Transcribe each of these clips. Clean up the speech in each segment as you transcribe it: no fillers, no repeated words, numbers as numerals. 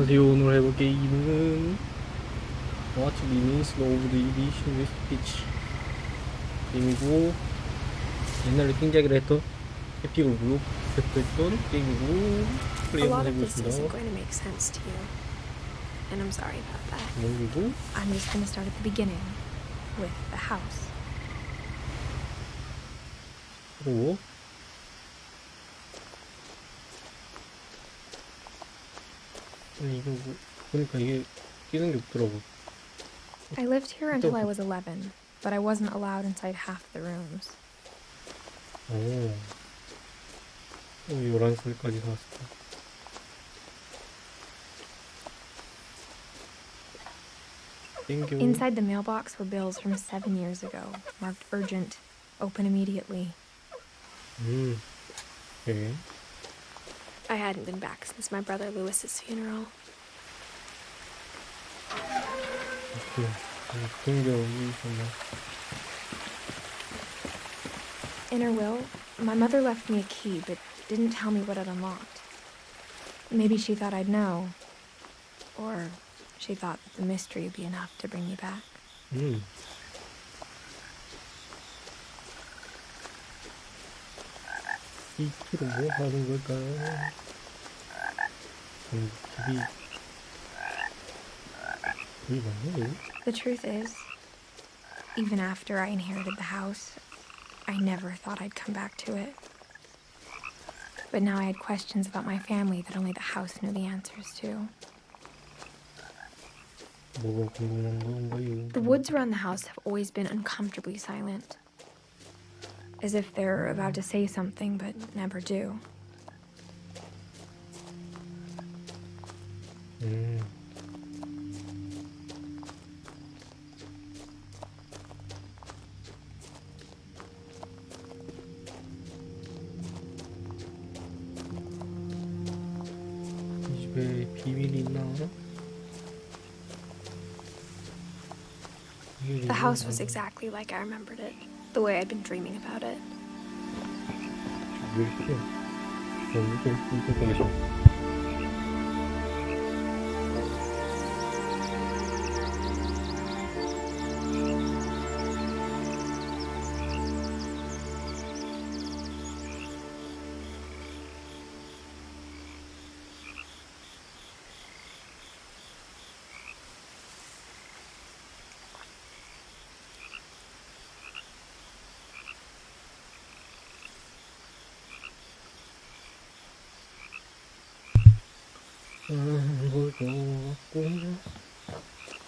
안녕하세요. 오늘 해볼 게임은 What Remains of the Edition with Peach 게임이고, 옛날에 띵작이라 했던 에픽을 블록했던 게임이고, 플레이 A 한번 lot of this isn't 해보겠습니다. going to make sense to you, and I'm sorry about that. 그리고 I'm just going to start at the beginning with the house. 그리고 아니 이거 보니까 이게 끼는 게 없더라고. I lived here until I was 11, but I wasn't allowed inside half the rooms. 오, 11살까지 살았어. 땡겨. Inside the mailbox were bills from 7 years ago, marked urgent, open immediately. 오케이. I hadn't been back since my brother Lewis's funeral. 오케이. 땡겨. 있었나? In her will, my mother left me a key, but didn't tell me what it unlocked. Maybe she thought I'd know. Or she thought that the mystery would be enough to bring me back. 이 키로 뭐 하는 걸까? 집이 맞네? The truth is, even after I inherited the house, I never thought I'd come back to it. But now I had questions about my family that only the house knew the answers to. 뭐가 궁금한 건가요? The woods around the house have always been uncomfortably silent, as if they're about to say something but never do. 이 집에 비밀이 있나? The house was exactly like I remembered it, the way I'd been dreaming about it. 왜 이렇게? 이렇게 계셔.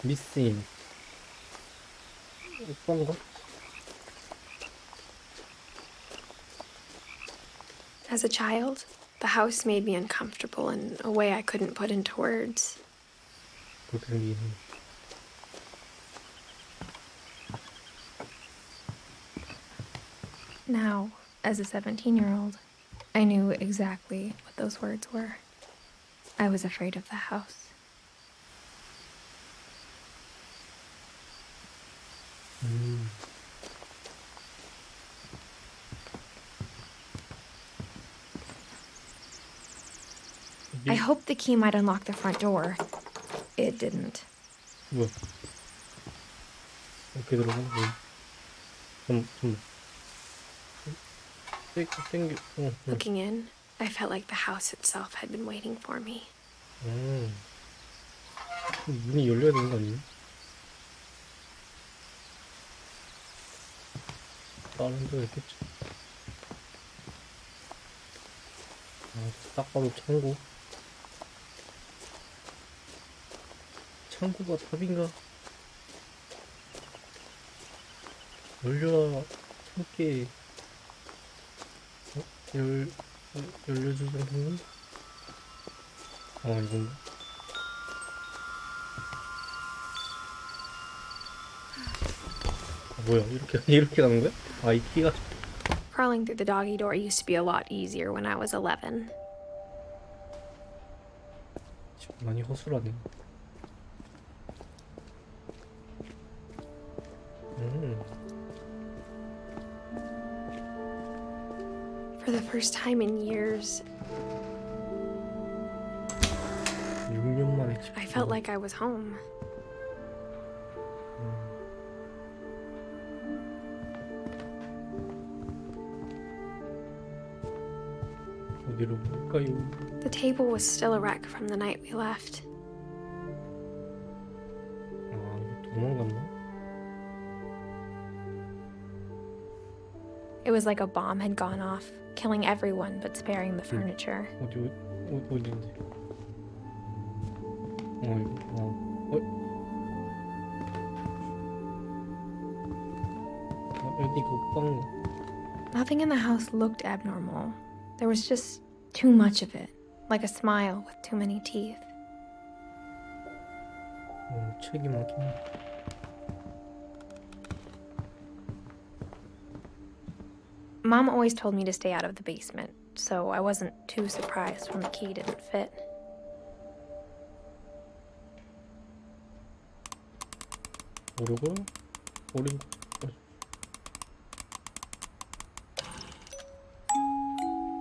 Missing. 오빠인가? As a child, the house made me uncomfortable in a way I couldn't put into words. 그렇게 생긴. Now, as a 17-year-old, I knew exactly what those words were. I was afraid of the house. I hoped the key might unlock the front door. It didn't. 뭐야? 이렇게 들어가는 거야? 땡겨. Looking in, I felt like the house itself had been waiting for me. 문이 열려야 되는 거 아니에요? 다른 데가 있겠지. 딱 봐도 창고. 창고가 탑인가? 열려라. 함께 열려주지 않겠니? 이건가? 뭐야, 이렇게 가는 거야? 이 키가. Crawling through the doggy door used to be a lot easier when I was 11. 많이 허술하네. For the first time in years, 6년 만에 I felt like I was home. 어디로 갈까요? The table was still a wreck from the night we left. 아, 이거 도망갔나? It was like a bomb had gone off, killing everyone but sparing the furniture. 어딘지. 이거, 여기 국방. Nothing in the house looked abnormal. There was just too much of it, like a smile with too many teeth. 책이 많긴 해. Mom always told me to stay out of the basement, so I wasn't too surprised when the key didn't fit. 모르고 어린.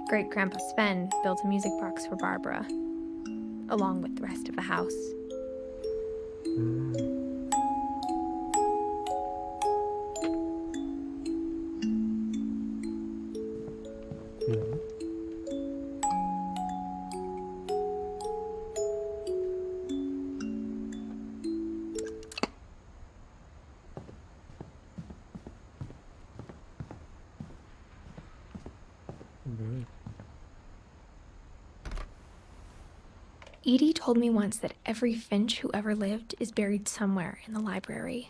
Great Grandpa Sven built a music box for Barbara, along with the rest of the house. Edie told me once that every Finch who ever lived is buried somewhere in the library.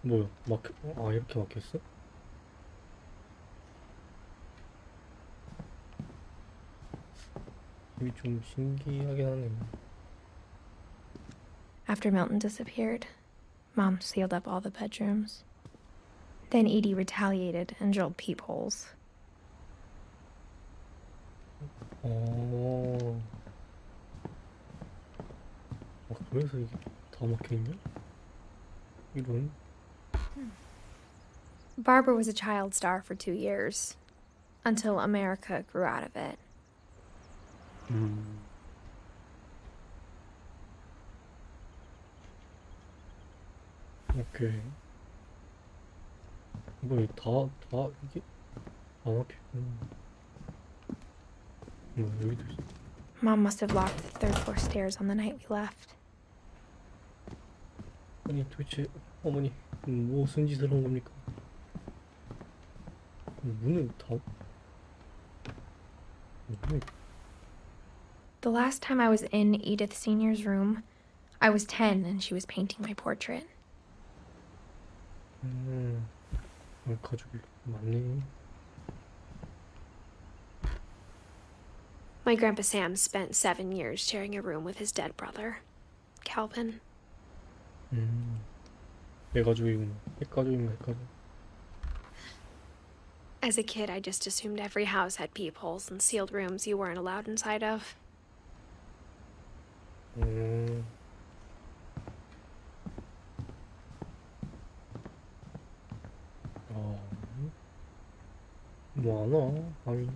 뭐야? 이렇게 막혔어? 이게 좀 신기하긴 하네. After Milton disappeared, Mom sealed up all the bedrooms. Then Edie retaliated and drilled peepholes. 그래서 이게 다 막혀있냐? 이런? Barbara was a child star for 2 years, until America grew out of it. 오케이. 이거 이게 다 막혀있구나. 여기도 있어. Mom must have locked the third floor stairs on the night we left. 아니 도대체 어머니 무슨 짓을 한 겁니까? 문을 다... The last time I was in Edith Sr.'s room, I was 10 and she was painting my portrait. 가족이 많네. My Grandpa Sam spent 7 years sharing a room with his dead brother, Calvin. 핵가족이구나. 핵가족인가 핵가족. As a kid, I just assumed every house had peepholes and sealed rooms you weren't allowed inside of. 뭐하나? 방이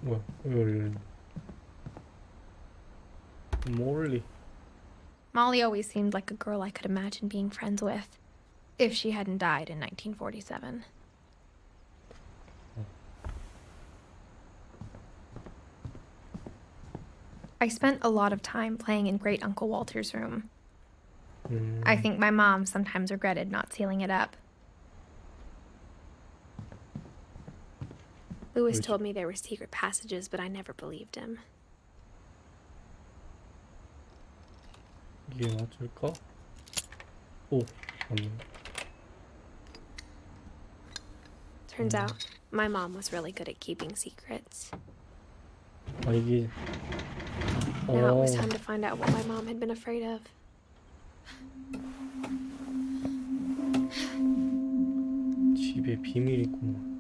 뭐야? 왜 열리는? 몰리. Molly always seemed like a girl I could imagine being friends with, if she hadn't died in 1947. I spent a lot of time playing in Great Uncle Walter's room. I think my mom sometimes regretted not sealing it up. Louis told me there were secret passages, but I never believed him. 이게 맞을까? 오, 맞네. Turns out, my mom was really good at keeping secrets. 이게... Now it was time to find out what my mom had been afraid of. 집에 비밀이 있구만.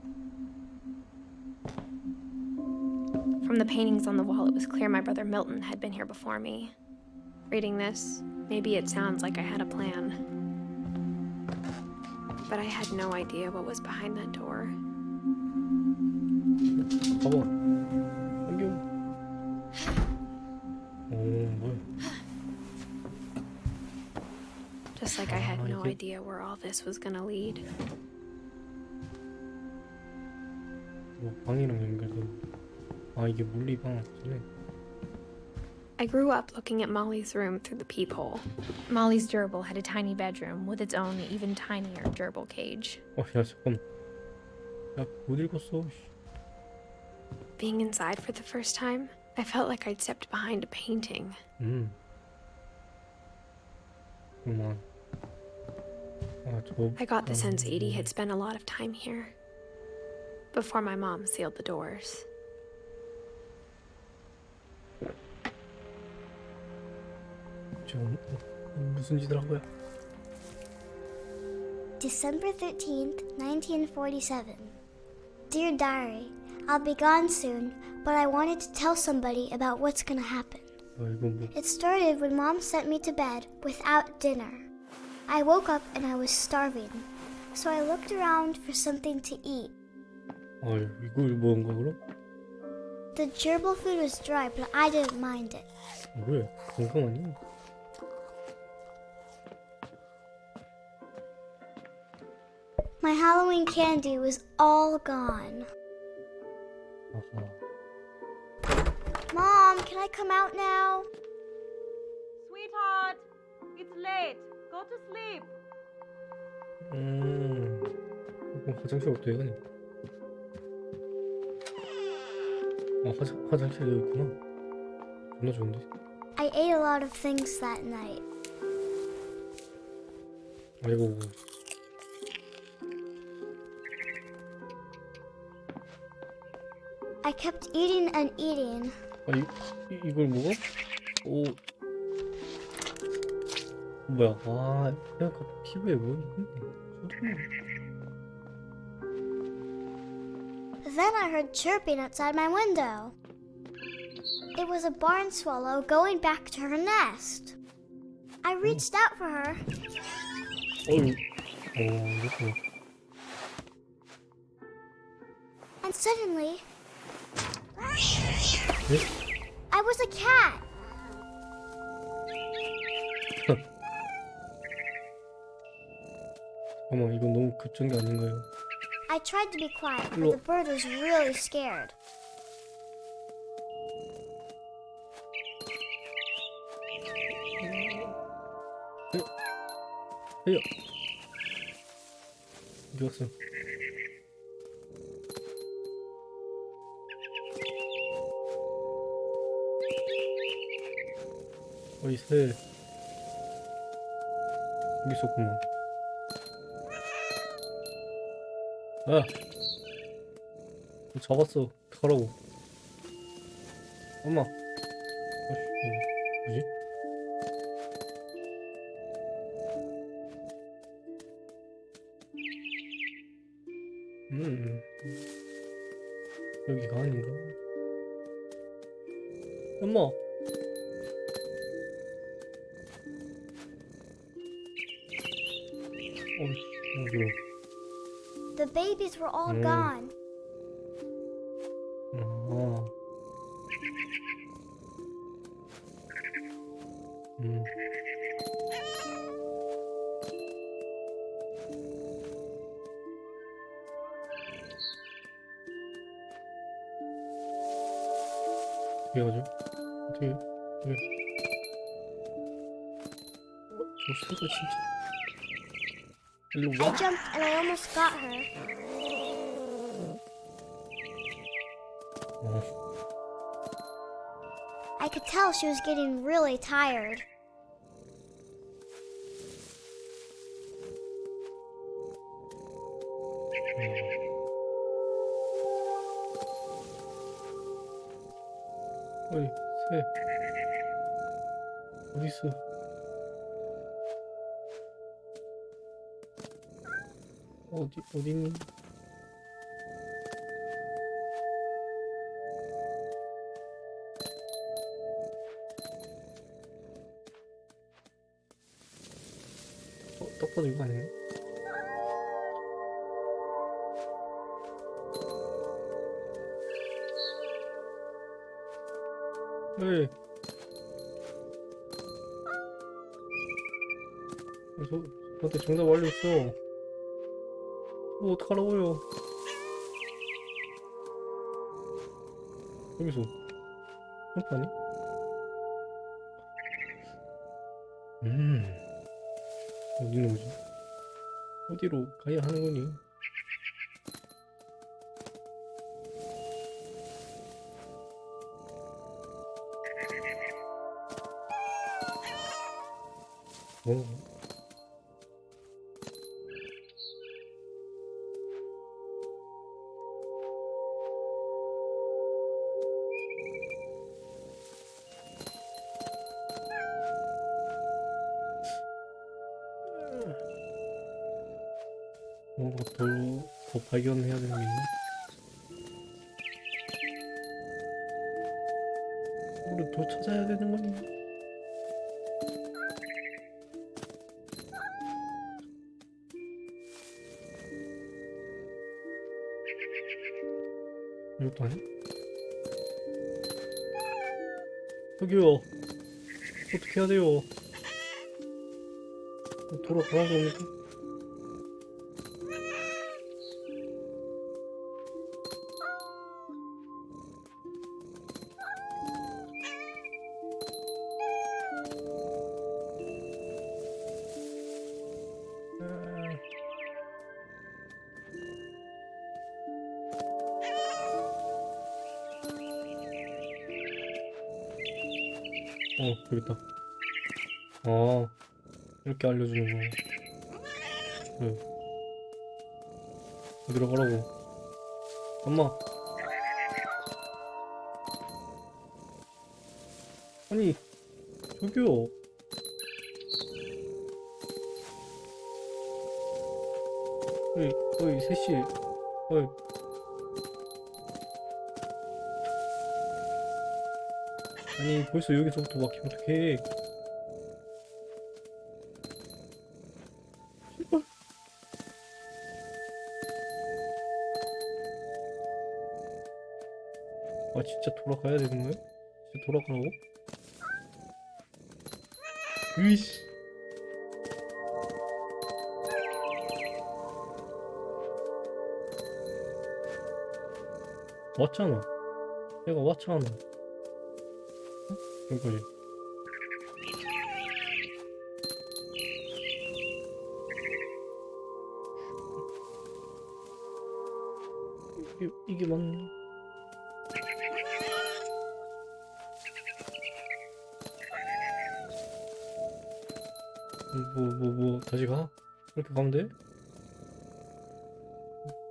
From the paintings on the wall, it was clear my brother Milton had been here before me. Reading this, maybe it sounds like I had a plan. But I had no idea what was behind that door. 가봐. 당겨. 오, 뭐야. Just like I had no 이게- idea where all this was gonna lead. 뭐 방이랑 연결돼. 아, 이게 물리방 맞네. I grew up looking at Molly's room through the peephole. Molly's gerbil had a tiny bedroom with its own even tinier gerbil cage. 야, 잠깐만. 야, 못 읽었어. 씨. Being inside for the first time, I felt like I'd stepped behind a painting. 그만. 아, I got the sense Edie had spent a lot of time here before my mom sealed the doors. 지금 무슨 짓을 한 거야? December 13th, 1947. Dear Diary, I'll be gone soon, but I wanted to tell somebody about what's gonna happen. 아, 이거 뭐. It started when Mom sent me to bed without dinner. I woke up and I was starving, so I looked around for something to eat. 아, 이걸 뭔가 그럼? The gerbil food was dry, but I didn't mind it. 왜? 건강하니? My Halloween candy was all gone. 아하. Mom, can I come out now? Sweetheart, it's late. Go to sleep. 그럼 화장실 어떻게 가니? 아, 화장실 여기 있구나. 존나 좋은데. I ate a lot of things that night. 아이고. I kept eating and eating. 아, 이걸 먹어? 오. 뭐야? 아, 그냥 피부에 뭐 있는데? Then I heard chirping outside my window. It was a barn swallow going back to her nest. I reached out for her, 어휴. 이렇게. and suddenly, 네? I was a cat. 잠깐만, 이건 너무 급전개 아닌가요? I tried to be quiet, but Look. the bird was really scared. 헤이야. 어디 갔어? 어이, 새. 여기 있었구만. 아! 잡았어. 가라고. 엄마. 아씨, 뭐지? 여기가 아닌가? 엄마! 뭐야. The babies were all Mm. gone. 아. 어떻게 하죠? 어떻게? 저 새가 진짜. 일로 I 와. jumped and I almost got her. I could tell she was getting really tired. 어이, 새. 어딨어? 어딨니? 딱 봐도 이거 아닌가? 왜? 저한테 정답 알려줬어. 어떡하라고요? 여기서 점프하니? 어디 있는 거지? 어디로 가야 하는 거니? 뭔가? 뭔가 더 발견해야 되는 게 있나? 뭐를 더 찾아야 되는 거니? 이것도 아니야? 저기요. 어떻게 해야 돼요? 돌아가는 겁니까? 여기 있다. 이렇게 알려주는 거야. 그래. 어디로 가라고? 엄마. 아니, 저기요. 어이, 셋이. 어이. 아니, 벌써 여기서부터 막히면 어떡해. 제발. 진짜 돌아가야 되는 거야? 진짜 돌아가라고? 으이씨. 왔잖아. 내가 왔잖아. 여기까지. 이게 맞나? 다시 가? 이렇게 가면 돼?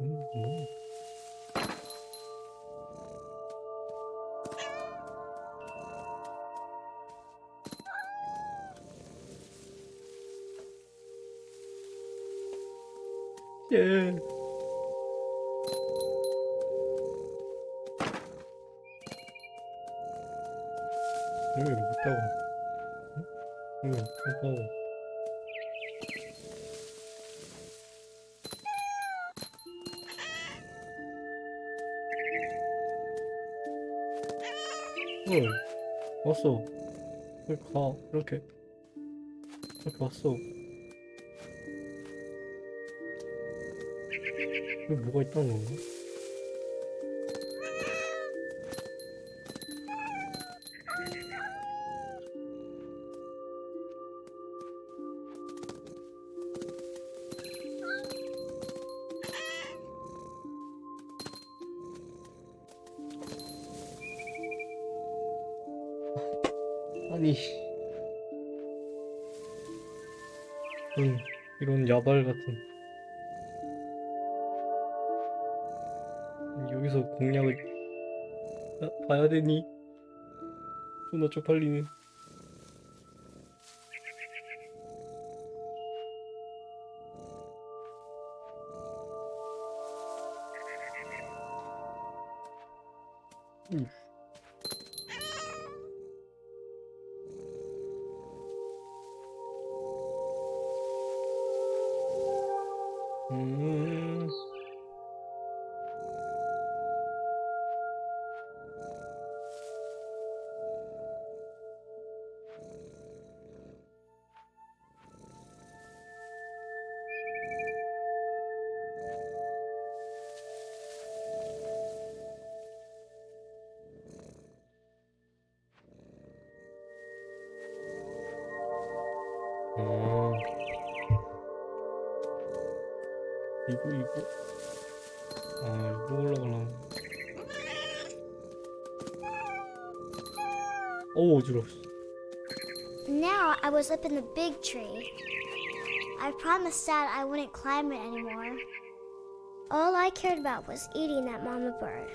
뭐. 예. 여기를 못 타고. 응? 여기 못 타고. 왔어. 여기 가. 이렇게 왔어. 여기 뭐가 있다는 건가? 아니, 이런 야발 같은. 여기서 공략을 봐야 되니? 존나 쪽팔리네. 음. 이거. 아, 이거 올라가려면. 어우, 어지러워. Now I was up in the big tree. I promised Dad I wouldn't climb it anymore. All I cared about was eating that mama bird.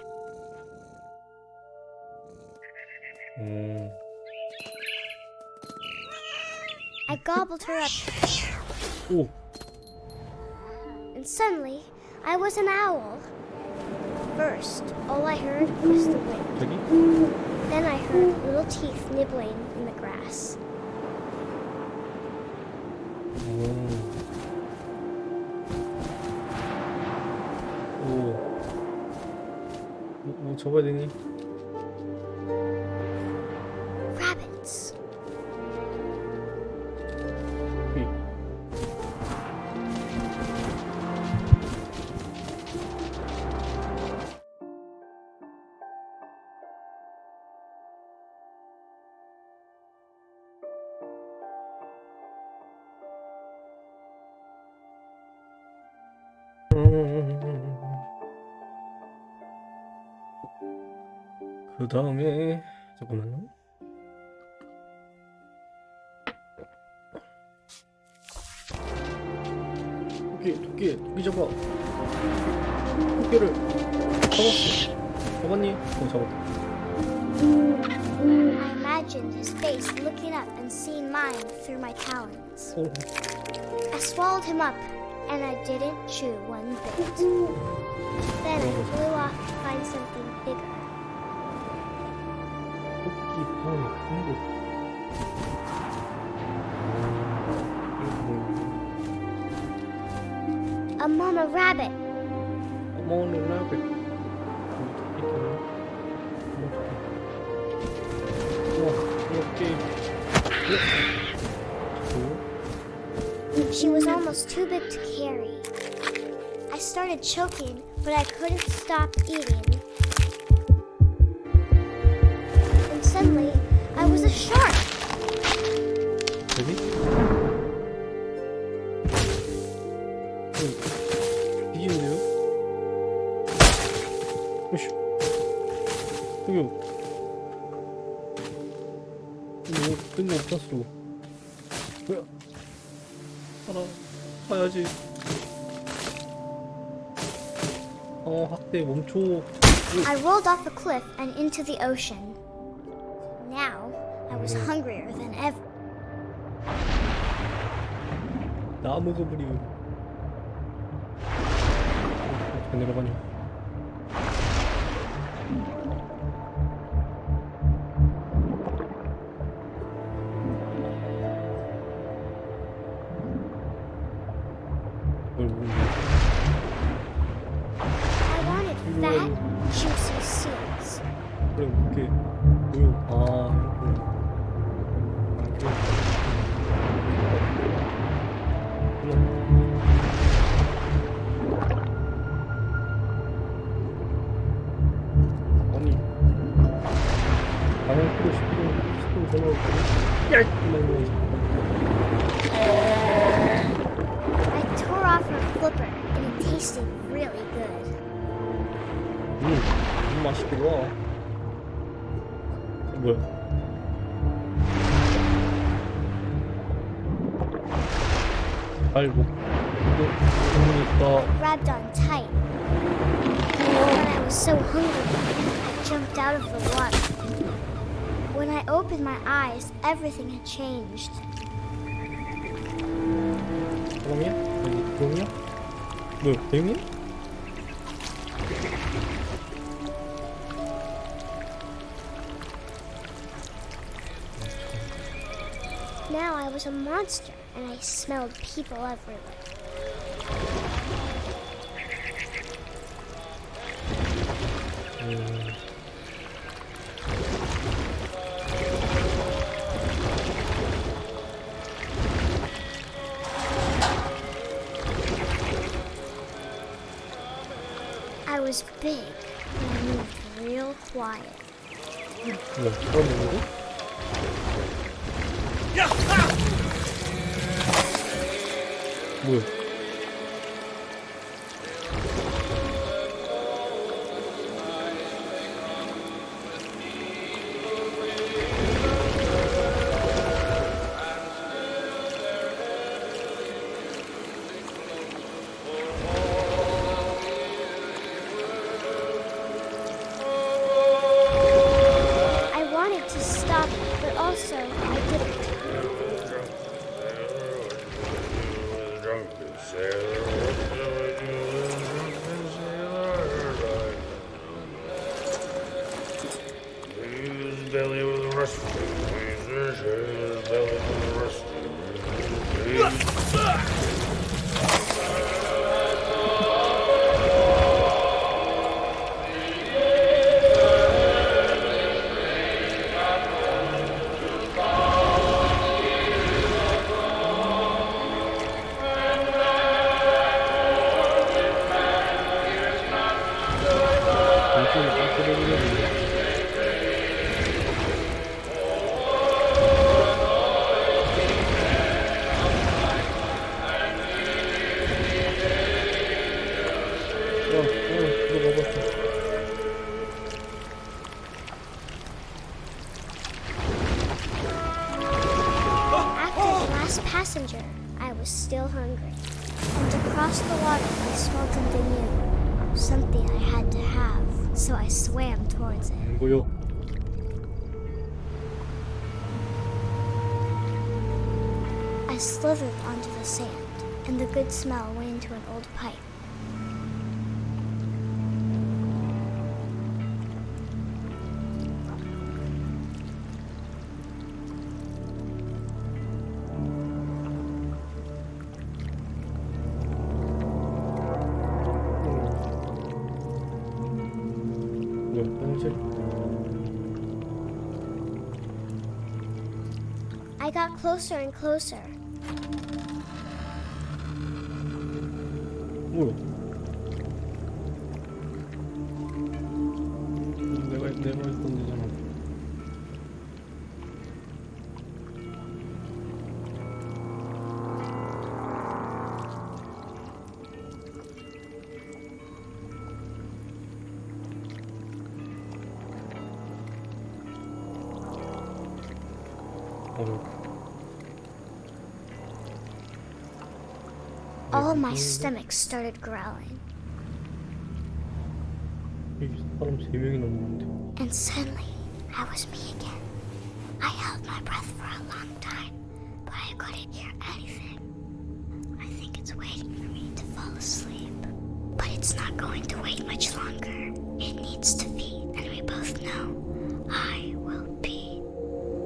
I gobbled her up, 오, and suddenly I was an owl. First, all I heard was the wind. 저기? Then I heard little teeth nibbling in the grass. 뭐 접어야 되니? Rabbits. 여기. 그 다음에 잠깐만요. 토끼 잡아. 토끼를 잡았어. 잡았니? 잡았다. I imagined his face looking up and seeing mine through my talons. I swallowed him up, and I didn't chew one bit. Then I flew off to find something bigger. 토끼 파운이 큰 거. A mama rabbit. 어머니 라벨. She was almost too big to carry. I started choking, but I couldn't stop eating. And suddenly, I was a shark. 여기? 뒤지는데요? 오씨. 여기. 뭐 뜬거 없었어. 뭐야? 가야지. 학대 멈춰. I rolled off the cliff and into the ocean. Now, I was hungrier than ever. 나 먹어버려. 어떻게 내려가냐? 뭘 모르겠네. I wanted fat, juicy seals. 그래 이렇게 보여. 아니 방을 끄고 싶은 전화를 I tore off her flipper, and it tasted really good. 맛있더라. 뭐야? 알고 그러니까 Grabbed on tight. When I was so hungry, I jumped out of the water. When I opened my eyes, everything had changed. 사람이야? 여기 대용이야? 뭐야? 대용이야? Now I was a monster, and I smelled people everywhere. I was big, and I moved real quiet. 뭐야? 사람 있는데? 뭐야? so I didn't. Belly with the rest of it. Belly with the rest of it. 엄청 빠뜨려지거든요. 들어가봤어. After the last passenger, I was still hungry. And across the water, I smelled something new. Something I had to have, so I swam towards it. 안 보여. I slithered onto the sand, and the good smell went into an old pipe. 뭐야, 화장실? I got closer and closer. 뭐야? 내가 했던 데잖아. All my stomach started growling, 사람 3명이 넘었는데. and suddenly I was me again. I held my breath for a long time, but I couldn't hear anything. I think it's waiting for me to fall asleep. But it's not going to wait much longer. It needs to feed, and we both know I will be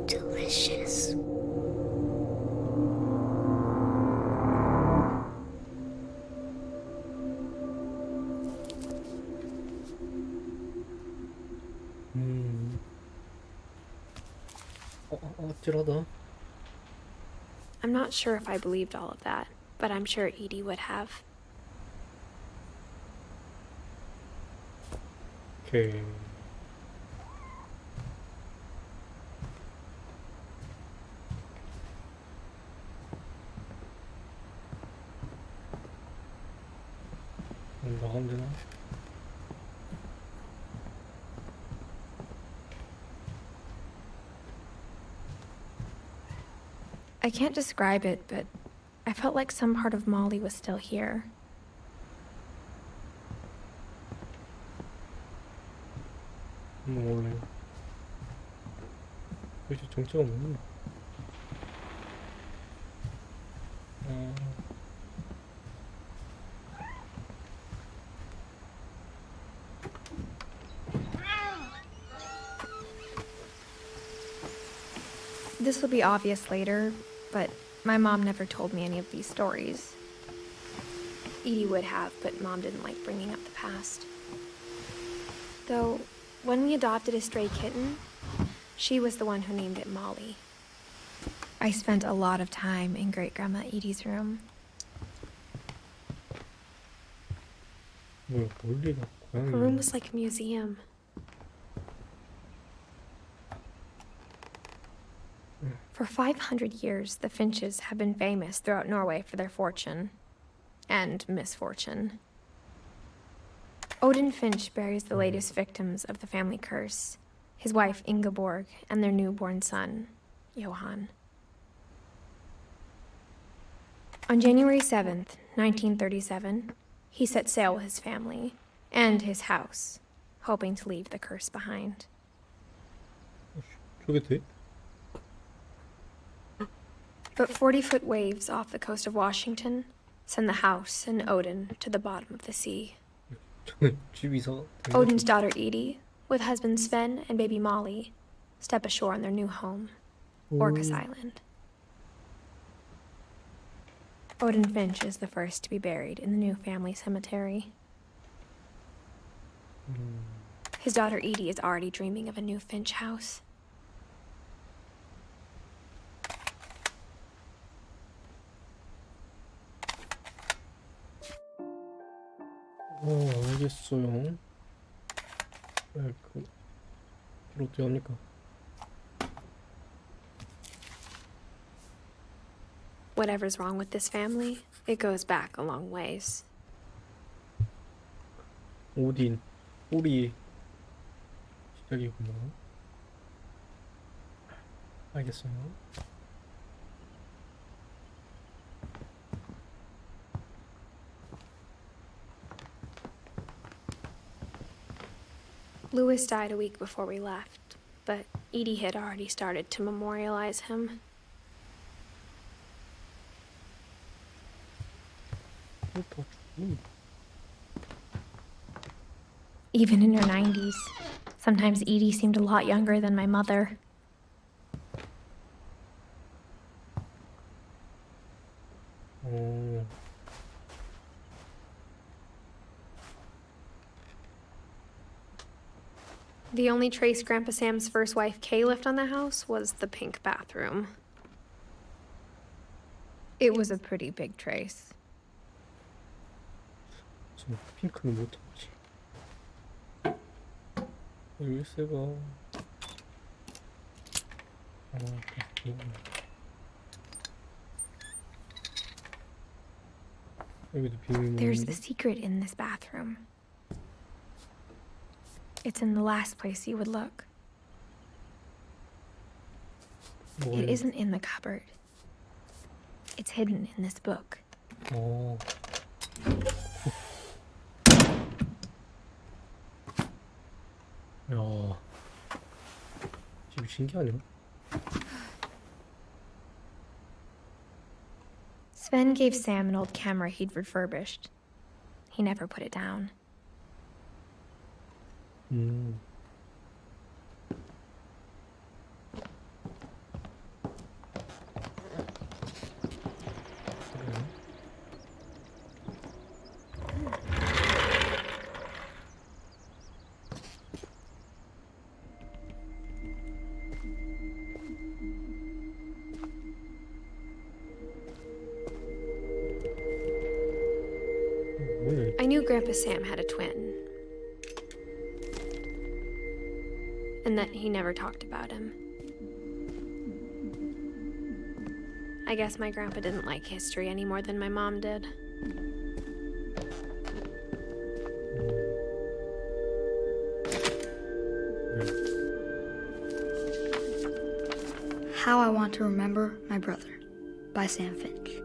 delicious. 아찔하다. I'm not sure if I believed all of that, but I'm sure Edie would have. 오케이. 나가면 되나? I can't describe it, but I felt like some part of Molly was still here. 원래 도대체 정체가 뭐냐? This will be obvious later, but my mom never told me any of these stories. Edie would have, but Mom didn't like bringing up the past. Though, when we adopted a stray kitten, she was the one who named it Molly. I spent a lot of time in Great-Grandma Edie's room. 뭐야, 멀리가 고양이. Her room was like a museum. For 500 years, the Finches have been famous throughout Norway for their fortune and misfortune. Odin Finch buries the latest victims of the family curse, his wife Ingeborg and their newborn son, Johan. On January 7th, 1937, he set sail with his family and his house, hoping to leave the curse behind. 저게 돼? But 40-foot waves off the coast of Washington send the house and Odin to the bottom of the sea. 집 이사. Odin's daughter Edie, with husband Sven and baby Molly, step ashore on their new home, Orcas Island. Odin Finch is the first to be buried in the new family cemetery. His daughter Edie is already dreaming of a new Finch house. 알겠어요. 그 어떻게 합니까? Whatever's wrong with this family, it goes back a long ways. 오딘, 오리 시작이구나. 알겠어요. Louis died a week before we left, but Edie had already started to memorialize him. Even in her 90s, sometimes Edie seemed a lot younger than my mother. The only trace Grandpa Sam's first wife Kay left on the house was the pink bathroom. It was a pretty big trace. 저 핑크는 못 하지. 열쇠가. 여기도 비밀번호. There's a secret in this bathroom. It's in the last place you would look. It isn't in the cupboard. It's hidden in this book. 야, 집이 신기하네. Sven gave Sam an old camera he'd refurbished. He never put it down. I knew Grandpa Sam had a twin, and that he never talked about him. I guess my grandpa didn't like history any more than my mom did. How I Want to Remember My Brother by Sam Finch.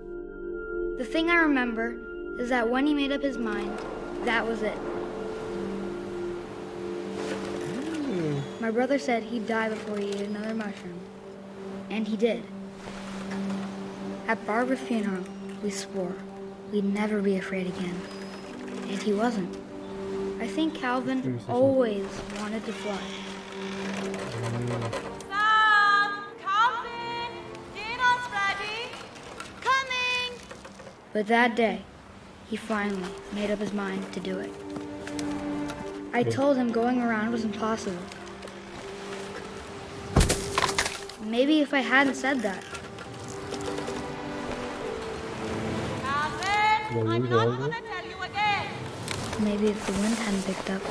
The thing I remember is that when he made up his mind, that was it. My brother said he'd die before he ate another mushroom. And he did. At Barbara's funeral, we swore we'd never be afraid again. And he wasn't. I think Calvin always wanted to fly. Sam! Calvin! Dinner's ready! Coming! But that day, he finally made up his mind to do it. I told him going around was impossible. Maybe if I hadn't said that. Calvin! I'm not gonna tell you again! Maybe if the wind hadn't picked up.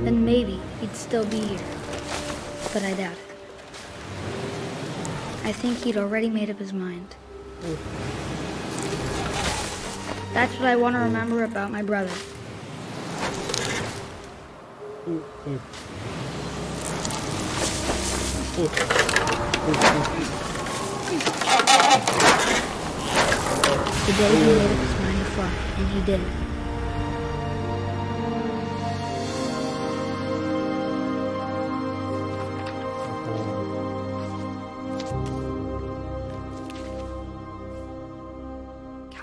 Then maybe he'd still be here. But I doubt it. I think he'd already made up his mind. That's what I want to remember about my brother. The day he made up his mind to fly, and he did.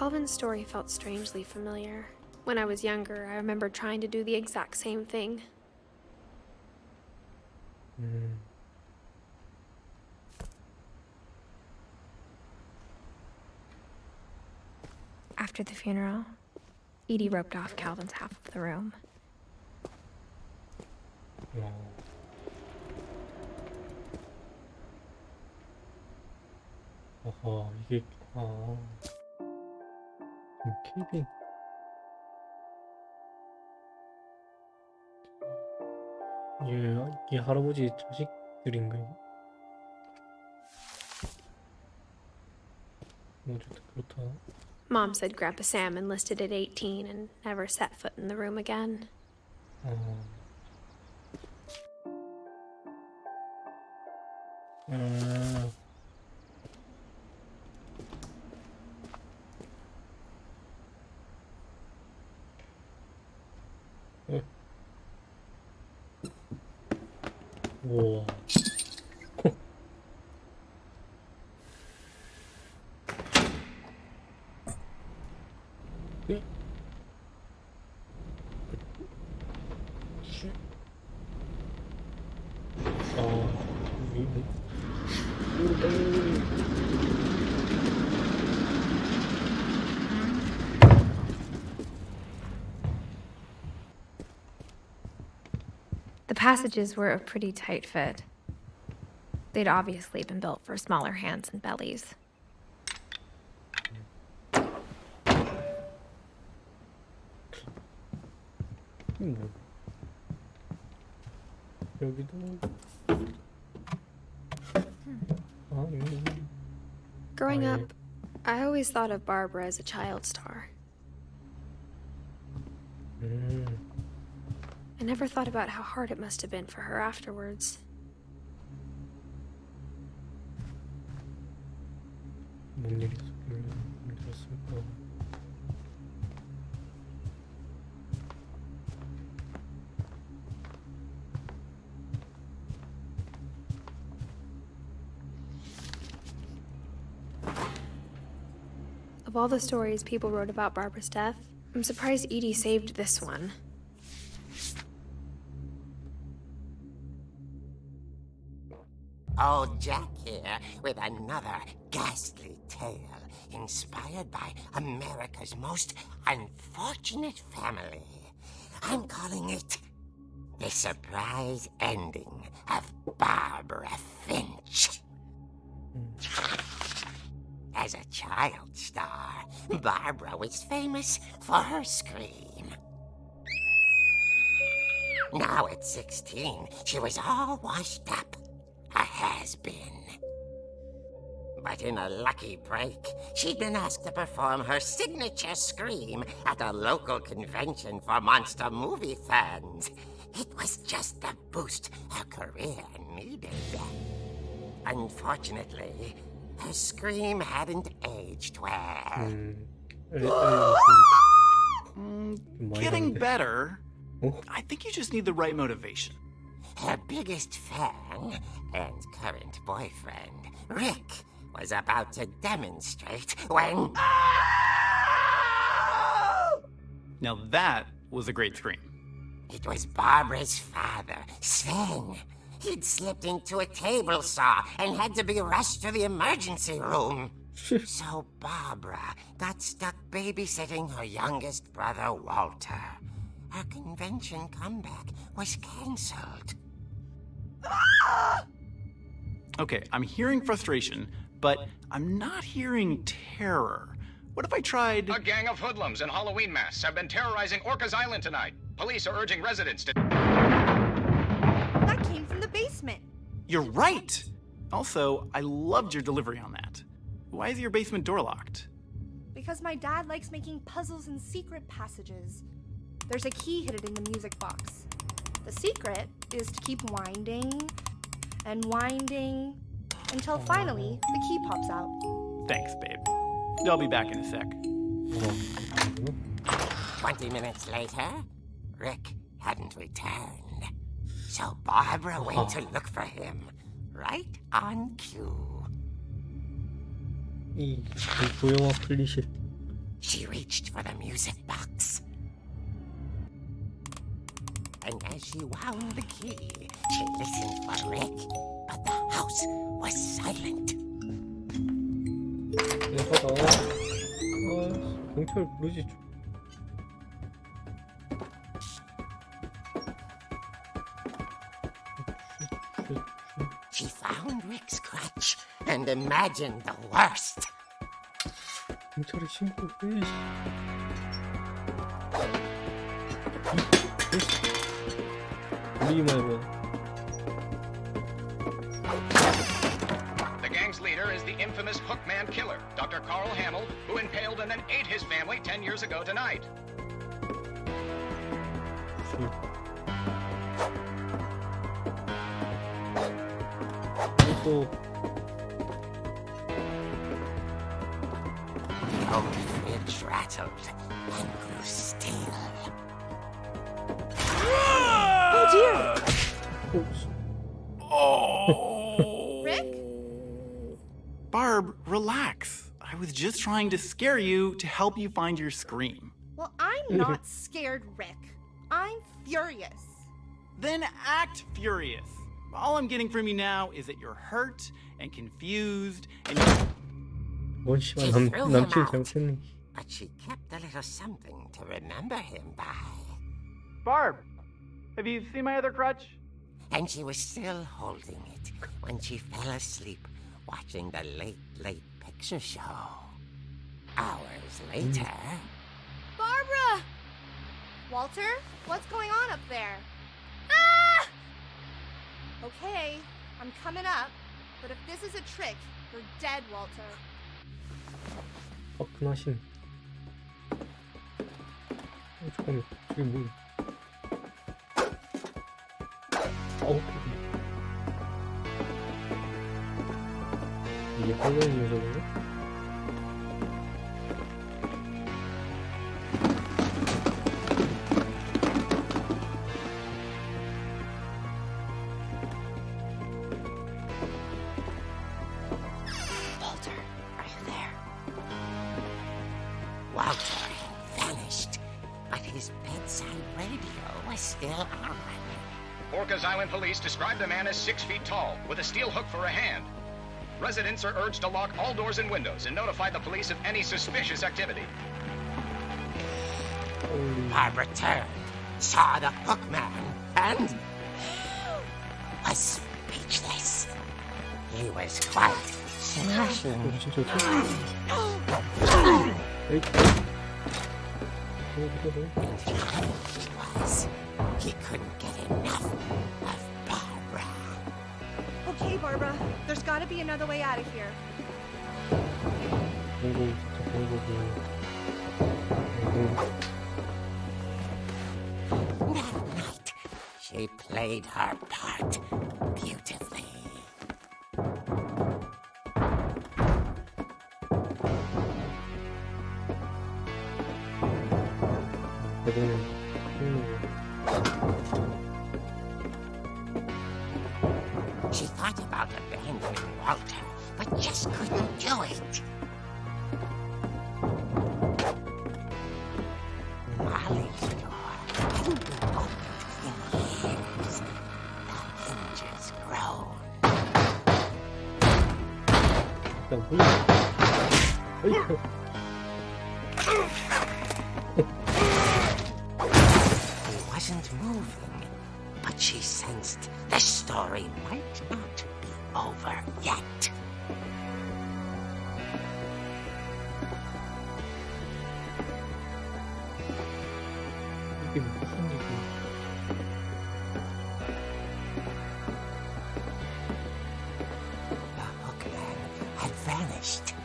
Calvin's story felt strangely familiar. When I was younger, I remember trying to do the exact same thing. After the funeral, Edie roped off Calvin's half of the room. 아하, 이게, 케빈. 이게 할아버지 자식들인가요? 어쨌든 그렇다. Mom said Grandpa Sam enlisted at 18 and never set foot in the room again. 우와. The passages were a pretty tight fit. They'd obviously been built for smaller hands and bellies. 여기도. Growing up, I always thought of Barbara as a child star. I never thought about how hard it must have been for her afterwards. 뭔 일이 있었을까? Of all the stories people wrote about Barbara's death, I'm surprised Edie saved this one. Old Jack here with another ghastly tale inspired by America's most unfortunate family. I'm calling it The Surprise Ending of Barbara Finch. As a child star, Barbara was famous for her scream. Now at 16, she was all washed up. A has-been. But in a lucky break, she'd been asked to perform her signature scream at a local convention for monster movie fans. It was just the boost her career needed. Unfortunately, her scream hadn't aged well. Getting better. I think you just need the right motivation. Her biggest fan and current boyfriend, Rick, was about to demonstrate when... Now that was a great scream. It was Barbara's father, Sven. He'd slipped into a table saw and had to be rushed to the emergency room. So Barbara got stuck babysitting her youngest brother, Walter. Her convention comeback was cancelled. Okay, I'm hearing frustration, but I'm not hearing terror. What if I tried... A gang of hoodlums in Halloween masks have been terrorizing Orcas Island tonight. Police are urging residents to... That came from the basement. You're right! Also, I loved your delivery on that. Why is your basement door locked? Because my dad likes making puzzles and secret passages. There's a key hidden in the music box. The secret is to keep winding and winding until finally the key pops out. Thanks, babe. I'll be back in a sec. 20 minutes later, Rick hadn't returned. So Barbara went to look for him, right on cue. 이 고영화 클리셰. She reached for the music box. And as she wound the key, she listened for Rick, but the house was silent. 나가다. 경찰 부르지. She found Rick's crutch and imagined the worst. 경찰에 신고해. 우리만 해봐. The gang's leader is the infamous Hookman killer, Dr. Carl Hamill, who impaled and then ate his family 10 years ago tonight. 또 The old fridge rattled and grew still. Rick? Barb, relax. I was just trying to scare you to help you find your scream. Well, I'm not scared, Rick. I'm furious. Then act furious. All I'm getting from you now is that you're hurt and confused and 뭔 씨발 남친 잘못했네. But she kept a little something to remember him by. Barb, have you seen my other crutch? And she was still holding it when she fell asleep watching the late picture show. Hours later... Barbara! Walter, what's going on up there? Ah! Okay, I'm coming up, but if this is a trick, you're dead, Walter. 화끈하신. 잠깐만, 저기 뭐? 이게 걸려있는 녀석이네? Walter, are you there? Walter had vanished, but his bedside radio was still on. Orcas Island police describe the man as 6 feet tall, with a steel hook for a hand. Residents are urged to lock all doors and windows and notify the police of any suspicious activity. Barbara turned, saw the hookman, and was speechless. He was quite smashing. 진짜 He couldn't get enough of Barbara. Okay, Barbara, there's gotta be another way out of here. 공고 진짜 공고고. That night, she played her part beautifully. She thought about abandoning Walter, but just couldn't do it. Molly's door hadn't been opened in years. The hinges groaned. He wasn't moving, but she sensed the story might not be over yet. 이게 무슨 일이야? The hookman had vanished.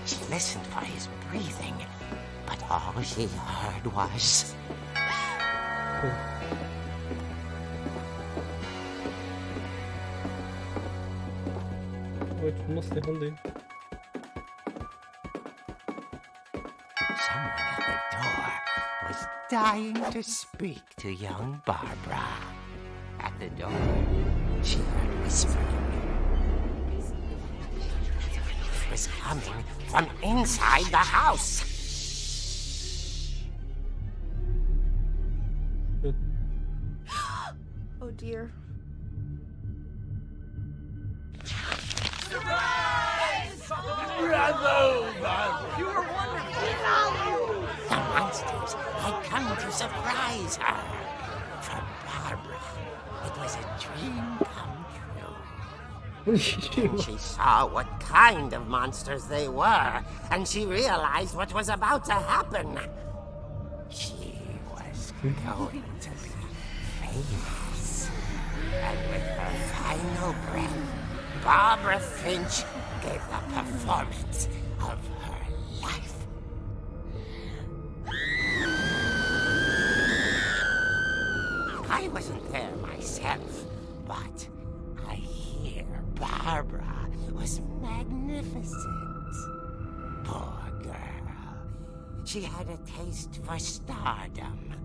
She listened for his breathing, but all she heard was... 존나 세한데. Someone at the door was dying to speak to young Barbara. At the door, she heard whispering. It was coming from inside the house. 끝. Oh dear. The monsters had come to surprise her. For Barbara, it was a dream come true. And she saw what kind of monsters they were, and she realized what was about to happen. She was going to be famous. And with her final breath, Barbara Finch gave the performance of her life. I wasn't there myself, but I hear Barbara was magnificent. Poor girl. She had a taste for stardom.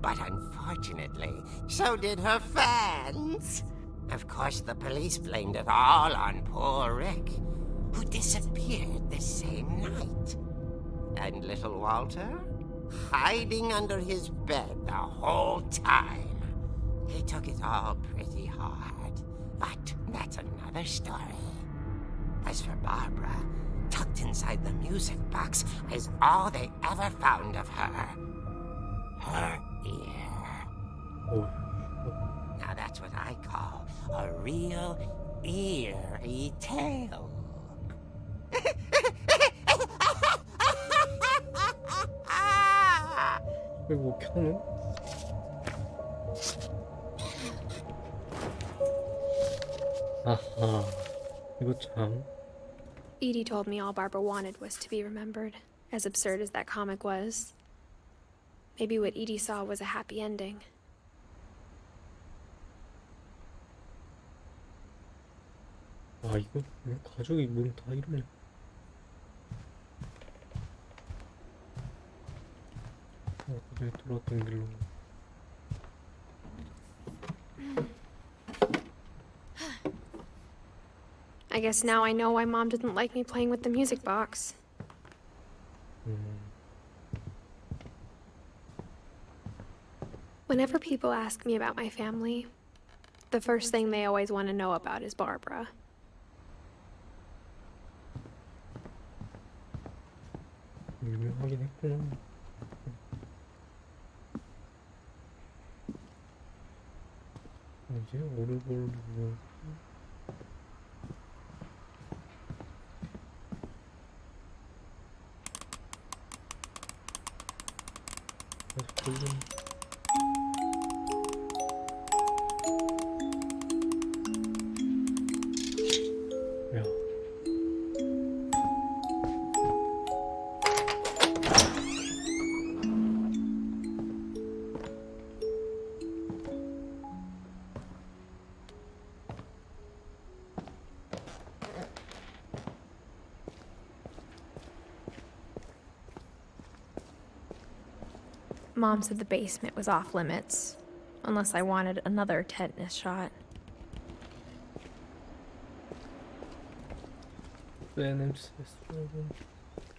But unfortunately, so did her fans. Of course, the police blamed it all on poor Rick, who disappeared the same night. And little Walter? Hiding under his bed the whole time. He took it all pretty hard, but that's another story. As for Barbara, tucked inside the music box is all they ever found of her. Her ear. Oh. Now that's what I call a real eerie tale. 그리고 켜는? 아하, 이거 참. Edie told me all Barbara wanted was to be remembered, as absurd as that comic was. Maybe what Edie saw was a happy ending. 아, 이거 가족이 문 다 이러네. 그래 돌아왔던 길로. I guess now I know why Mom didn't like me playing with the music box. Whenever people ask me about my family, the first thing they always want to know about is Barbara. 유명하긴 했구나. 이제 오르골 뭐. 야. Mom said the basement was off limits, unless I wanted another tetanus shot.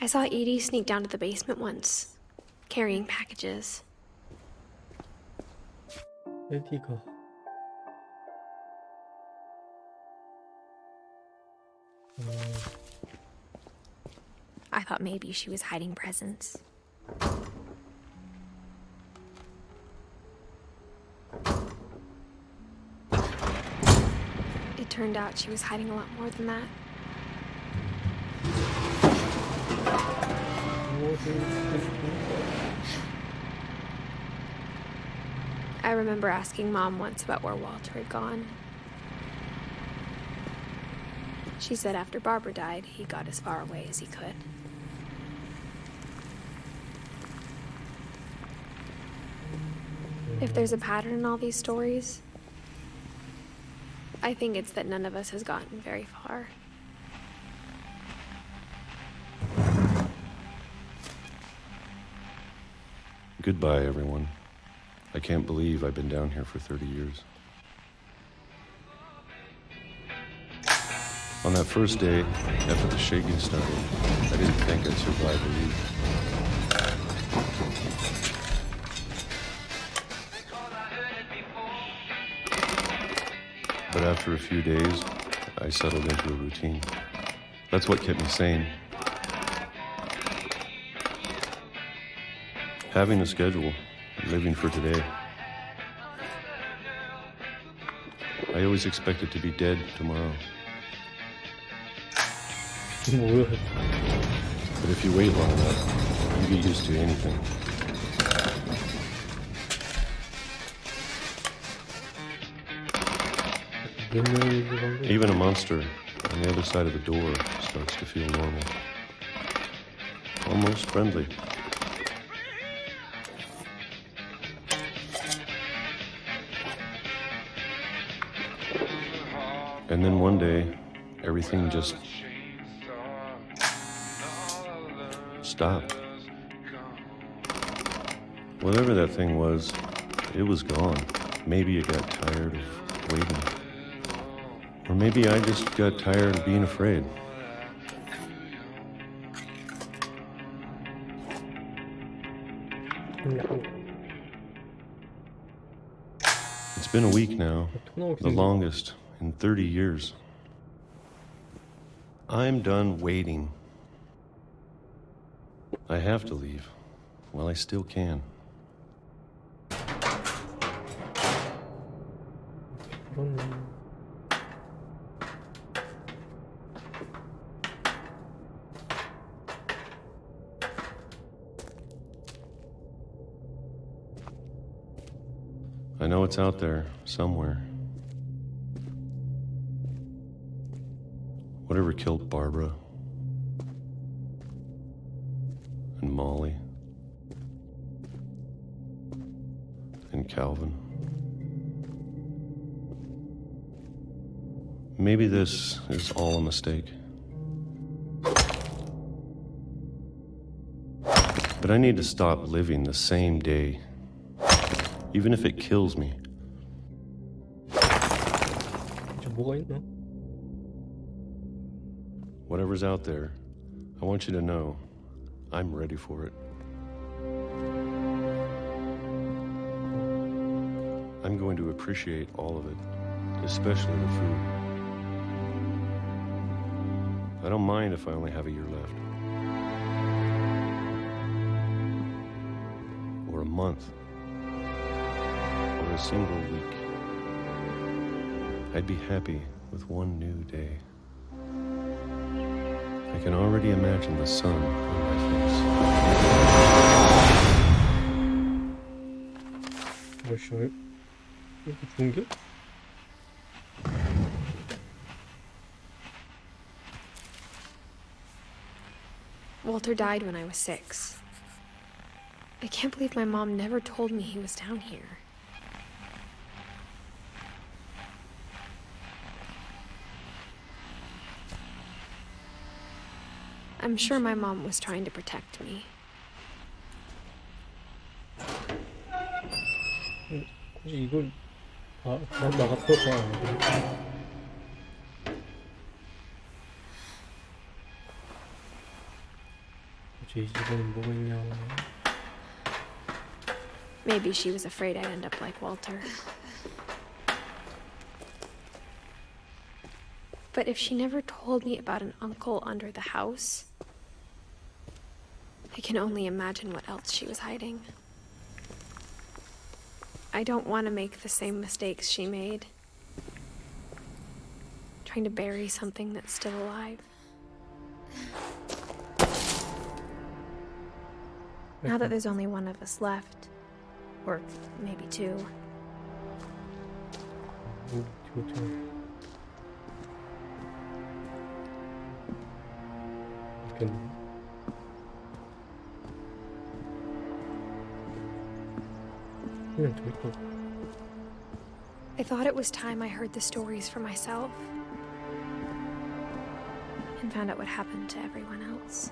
I saw Edie sneak down to the basement once, carrying packages. 에디가. I thought maybe she was hiding presents. It turned out she was hiding a lot more than that. I remember asking Mom once about where Walter had gone. She said after Barbara died, he got as far away as he could. If there's a pattern in all these stories, I think it's that none of us has gotten very far. Goodbye, everyone. I can't believe I've been down here for 30 years. On that first day, after the shaking started, I didn't think I'd survive a week. But after a few days, I settled into a routine. That's what kept me sane. Having a schedule, living for today. I always expected to be dead tomorrow. 뭐야? But if you wait long enough, you get used to anything. Even a monster on the other side of the door starts to feel normal. Almost friendly. And then one day, everything just stopped. Whatever that thing was, it was gone. Maybe it got tired of waiting. Or maybe I just got tired of being afraid. It's been a week now, the longest in 30 years. I'm done waiting. I have to leave while I still can. I know it's out there somewhere. Whatever killed Barbara and Molly and Calvin. Maybe this is all a mistake. But I need to stop living the same day, even if it kills me. 뭐가 있나? Whatever's out there, I want you to know I'm ready for it. I'm going to appreciate all of it, especially the food. I don't mind if I only have a year left. Or a month. Or a single week. I'd be happy with one new day. I can already imagine the sun on my face. 벌써 이렇게 좋은겨? Walter died when I was 6. I can't believe my mom never told me he was down here. I'm sure my mom was trying to protect me. 굳이 이걸 나가 필요가 굳이 이 집에는 뭐가 있냐? Maybe she was afraid I'd end up like Walter. But if she never told me about an uncle under the house, I can only imagine what else she was hiding. I don't want to make the same mistakes she made. Trying to bury something that's still alive. Now that there's only one of us left, or maybe two, I thought it was time I heard the stories for myself and found out what happened to everyone else.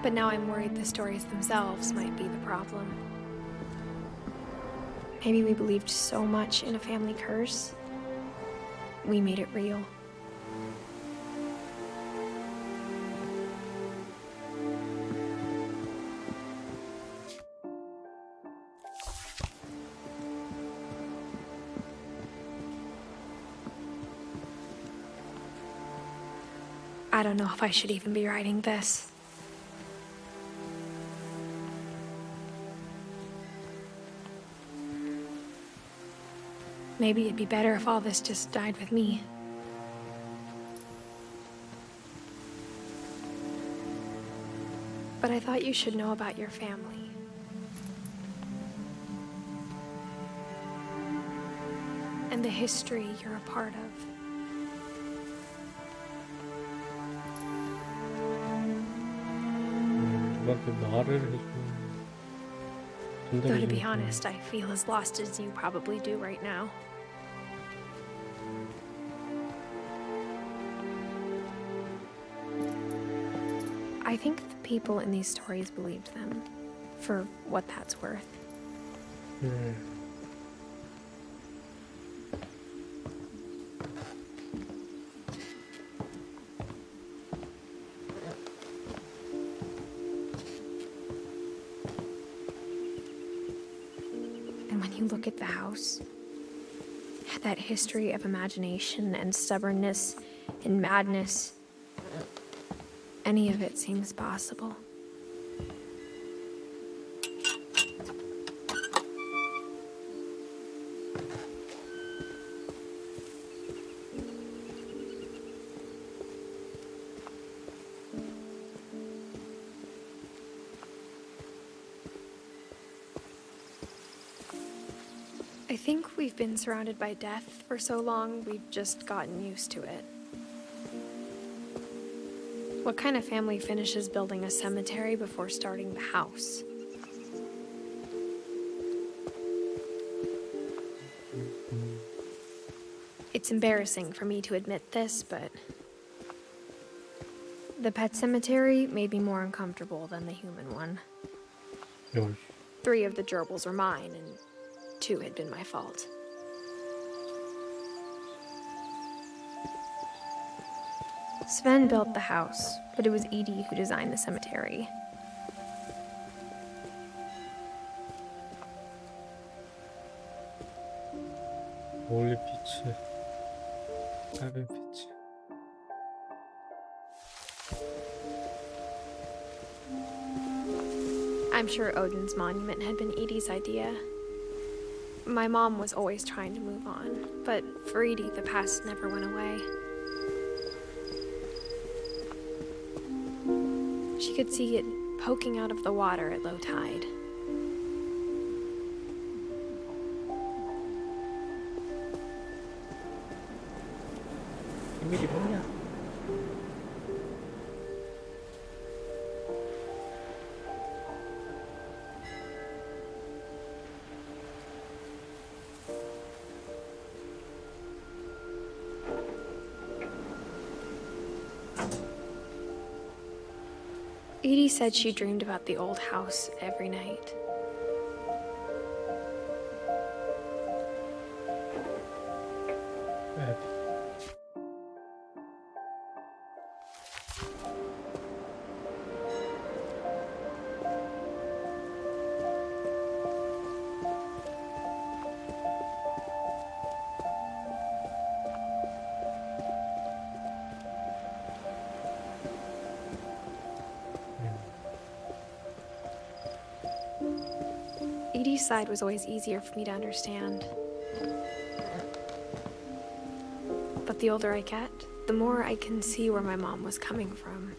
But now I'm worried the stories themselves might be the problem. Maybe we believed so much in a family curse, we made it real. I don't know if I should even be writing this. Maybe it'd be better if all this just died with me. But I thought you should know about your family. And the history you're a part of. 누구한테 말을 해주면 Though to be 전달해주면 honest, I feel as lost as you probably do right now. I think the people in these stories believed them, for what that's worth. And when you look at the house, that history of imagination and stubbornness and madness, any of it seems possible. I think we've been surrounded by death for so long, we've just gotten used to it. What kind of family finishes building a cemetery before starting the house? It's embarrassing for me to admit this, but the pet cemetery made me more uncomfortable than the human one. 열. 3 of the gerbils were mine, and 2 had been my fault. Sven built the house, but it was Edie who designed the cemetery. 올리 피치. 작은 피치. I'm sure Odin's monument had been Edie's idea. My mom was always trying to move on, but for Edie, the past never went away. She could see it poking out of the water at low tide. 비밀이 뭐냐? Edie said she dreamed about the old house every night. 네. Edie's side was always easier for me to understand. But the older I get, the more I can see where my mom was coming from.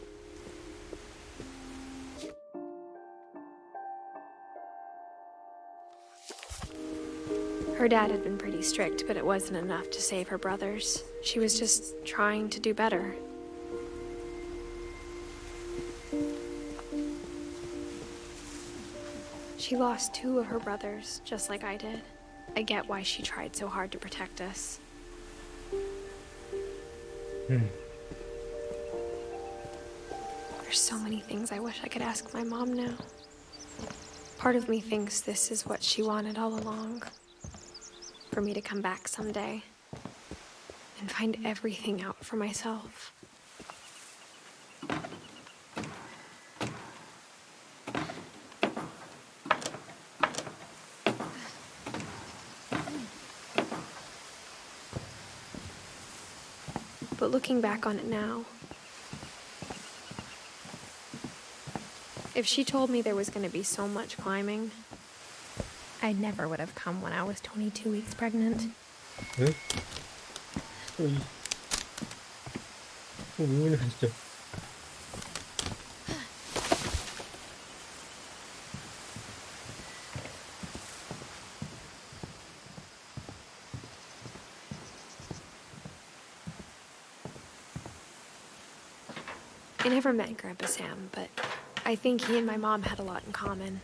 Her dad had been pretty strict, but it wasn't enough to save her brothers. She was just trying to do better. She lost 2 of her brothers, just like I did. I get why she tried so hard to protect us. There's so many things I wish I could ask my mom now. Part of me thinks this is what she wanted all along. For me to come back someday and find everything out for myself. But looking back on it now, If she told me there was going to be so much climbing, I never would have come when I was 22 weeks pregnant. 응? 왜 울려 진짜. I never met Grandpa Sam, but I think he and my mom had a lot in common.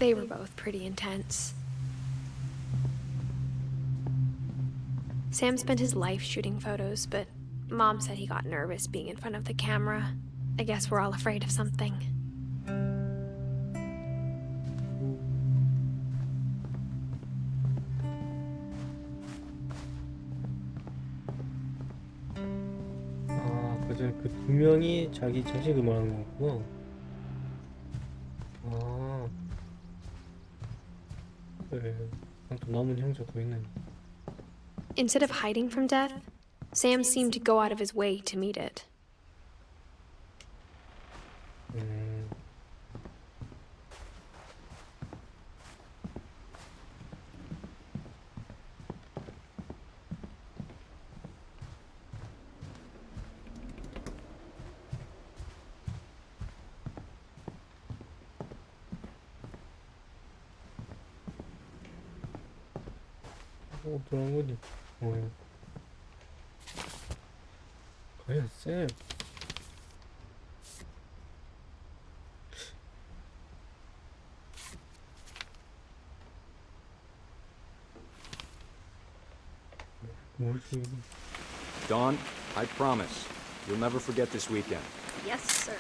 They were both pretty intense. Sam spent his life shooting photos, but Mom said he got nervous being in front of the camera. I guess we're all afraid of something. 그저 그 두 명이 자기 자식을 말하는 거구나. 그래. 또 남은 형제 더 있네. Instead of hiding from death, Sam seemed to go out of his way to meet it. 어떤 거지? 과연 쌤. 뭐지? Dawn, I promise, you'll never forget this weekend. Yes, sir.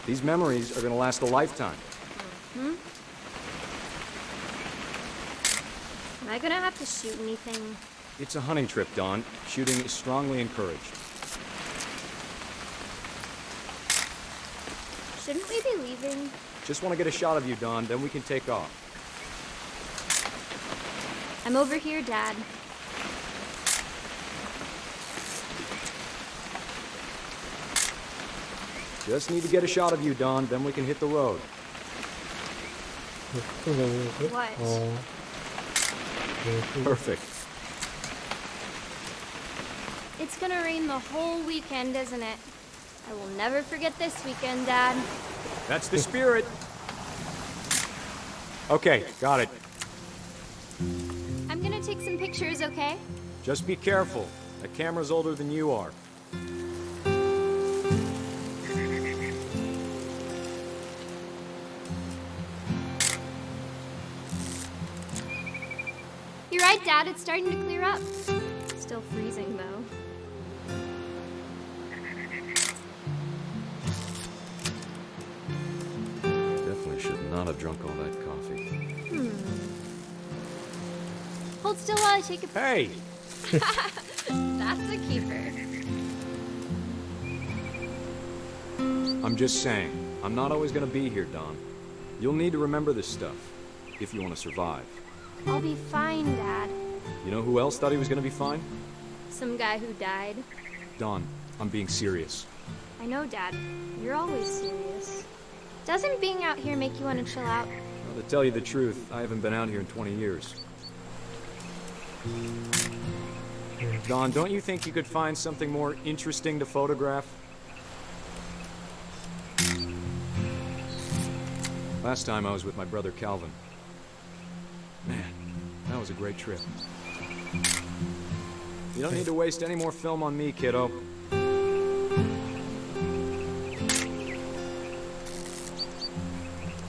These memories are gonna last a lifetime. Am I gonna have to shoot anything? It's a hunting trip, Dawn. Shooting is strongly encouraged. Shouldn't we be leaving? Just want to get a shot of you, Dawn, then we can take off. I'm over here, Dad. Just need to get a shot of you, Dawn, then we can hit the road. What? Perfect. It's gonna rain the whole weekend, isn't it? I will never forget this weekend, Dad. That's the spirit. Okay, got it. I'm gonna take some pictures, okay? Just be careful. That camera's older than you are. You're right, Dad. It's starting to clear up. Still freezing, though. Definitely should not have drunk all that coffee. Hold still while I take a... Hey! That's a keeper. I'm just saying, I'm not always gonna be here, Dawn. You'll need to remember this stuff, if you want to survive. I'll be fine, Dad. You know who else thought he was gonna be fine? Some guy who died. Dawn, I'm being serious. I know, Dad. You're always serious. Doesn't being out here make you want to chill out? Well, to tell you the truth, I haven't been out here in 20 years. Dawn, don't you think you could find something more interesting to photograph? Last time I was with my brother Calvin. Man, that was a great trip. You don't need to waste any more film on me, kiddo.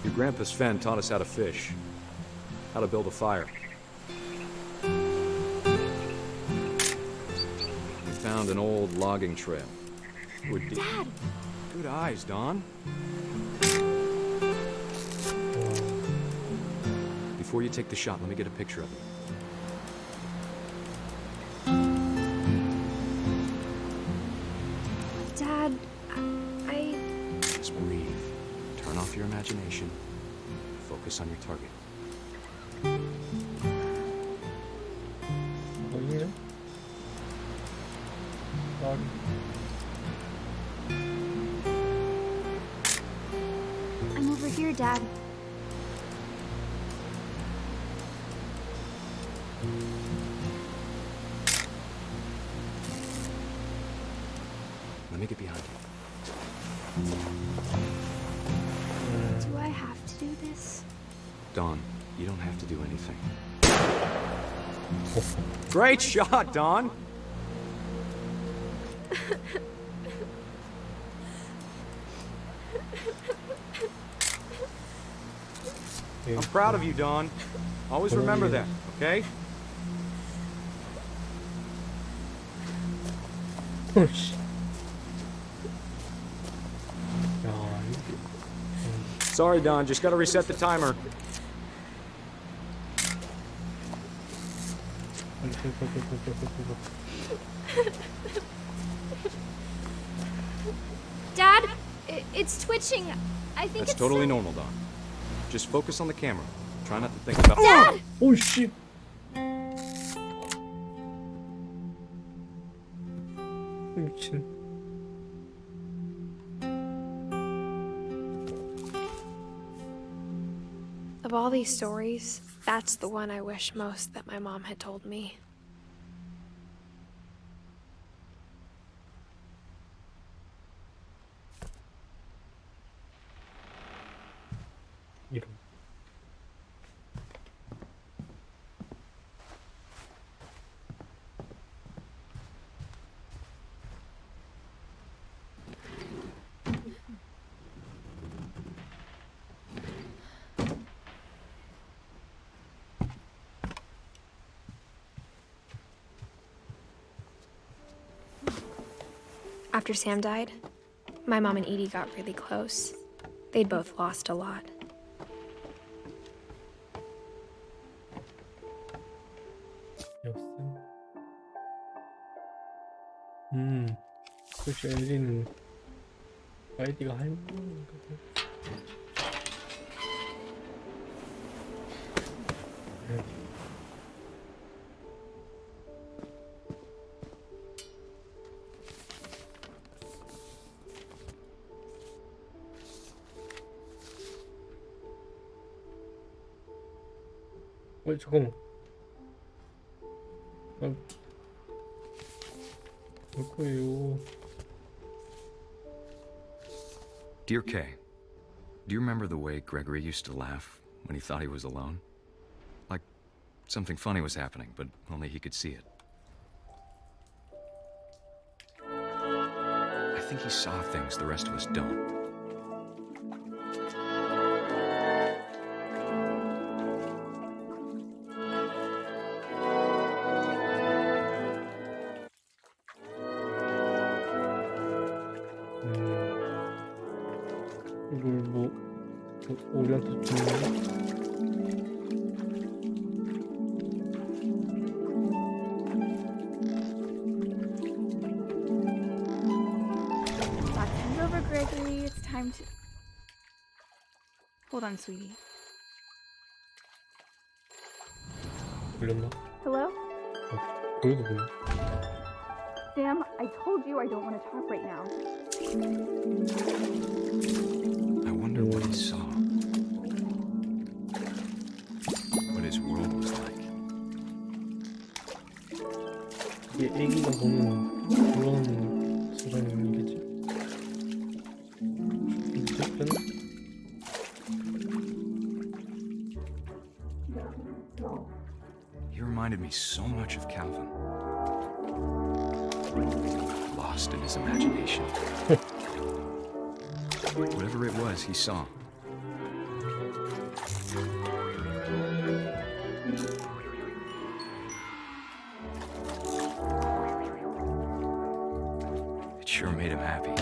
Your grandpa Sven taught us how to fish, how to build a fire. We found an old logging trail. Dad! Good eyes, Dawn. Before you take the shot, let me get a picture of it. Dad, I... Just breathe. Turn off your imagination. Focus on your target. 어디냐? 아, Over here, Dad. Let me get behind you. Do I have to do this? Dawn, you don't have to do anything. Great shot, Dawn! I'm proud of you, Dawn. Always remember that, okay? 오씨. 야, Sorry, Dawn, just gotta reset the timer. Dad, it's twitching. I think That's it's totally normal, Dawn. Just focus on the camera. Try not to think about— Dad! 오씨. 미친. Of all these stories, that's the one I wish most that my mom had told me. 이런. After Sam died, my mom and Edie got really close. They'd both lost a lot. 였음. 혹시 엘리는 아이디가 할머니인가 봐. 잠깐만. 올 거예요. Dear Kay, do you remember the way Gregory used to laugh when he thought he was alone? Like something funny was happening, but only he could see it. I think he saw things the rest of us don't. 이걸 뭐 우리한테 주는 거야? Back time's over, Gregory. It's time to... Hold on, sweetie. 걸렸나? Hello? 그래도 걸려. Sam, I told you I don't want to talk right now. I wonder what he saw. What his world was like. 이게 애기가 보는 그런 사람이겠지? 어쨌든 He reminded me so much of Calvin. Lost in his imagination. Whatever it was he saw. It sure made him happy.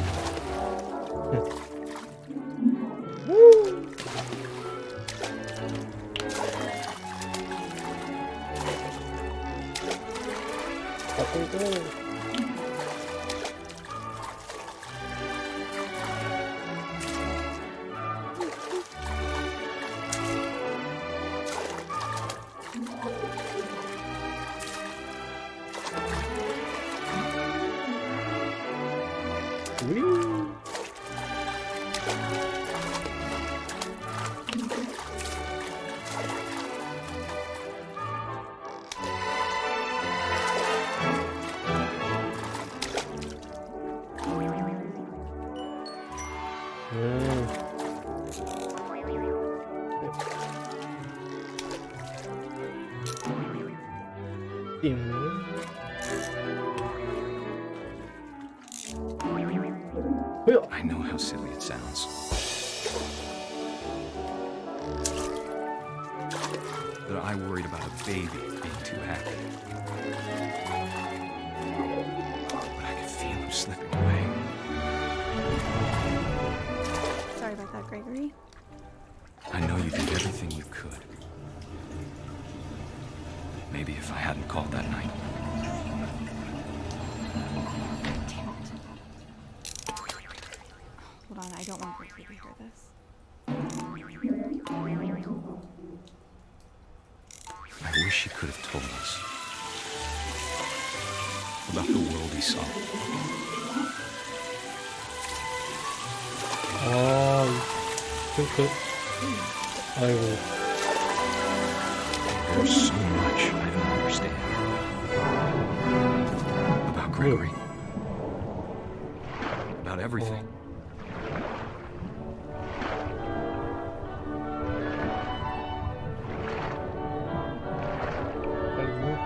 I know how silly it sounds. But I worried about a baby being too happy. But I could feel him slipping away. Sorry about that, Gregory. I know you did everything you could. Maybe if I hadn't called that night. Hold on, I don't want Gregory to hear this. I wish he could have told us about the world he saw. 아이고. There's so much I don't understand about Gregory. About everything.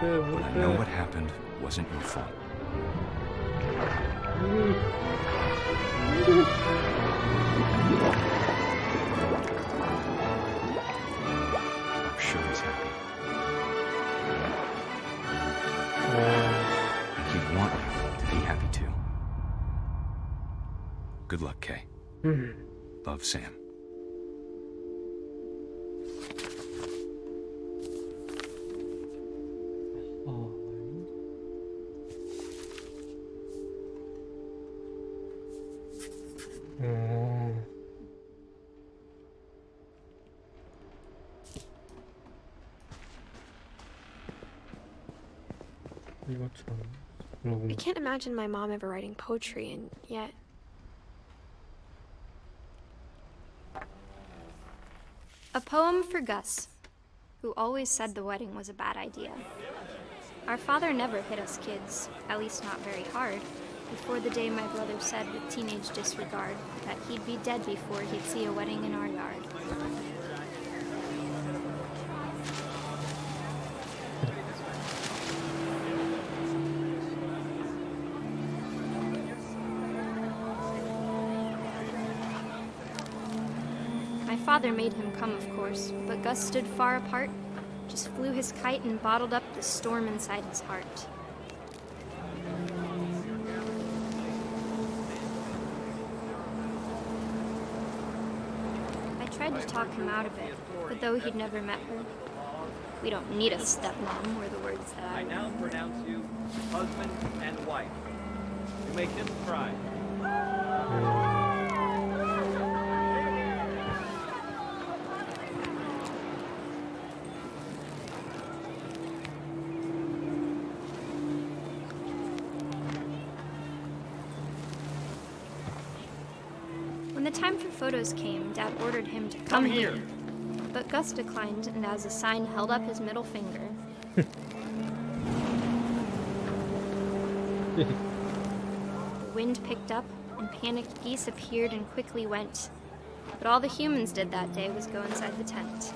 But I know what happened wasn't your fault. I'm sure he's happy. And he'd want you to be happy too. Good luck, Kay. Love, Sam. I can't imagine my mom ever writing poetry, and yet... A poem for Gus, who always said the wedding was a bad idea. Our father never hit us kids, at least not very hard, before the day my brother said with teenage disregard that he'd be dead before he'd see a wedding in our yard. My father made him come, of course, but Gus stood far apart, just flew his kite and bottled up the storm inside his heart. I tried to talk him out of it, but though he'd never met her, we don't need a stepmom, were the words that I now pronounce you husband and wife. You make him cry. When the time for photos came, Dad ordered him to come here. But Gus declined, and as a sign held up his middle finger. The wind picked up, and panicked geese appeared and quickly went. But all the humans did that day was go inside the tent.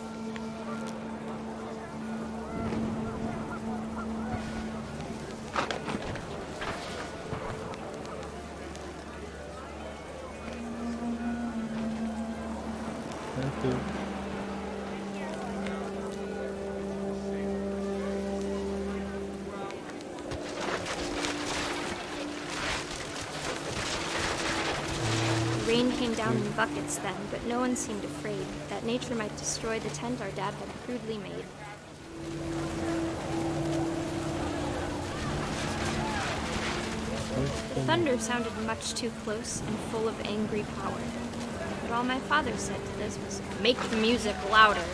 Rain came down in buckets then, but no one seemed afraid that nature might destroy the tent our dad had crudely made. The thunder sounded much too close and full of angry power. But all my father said to this was, "Make the music louder."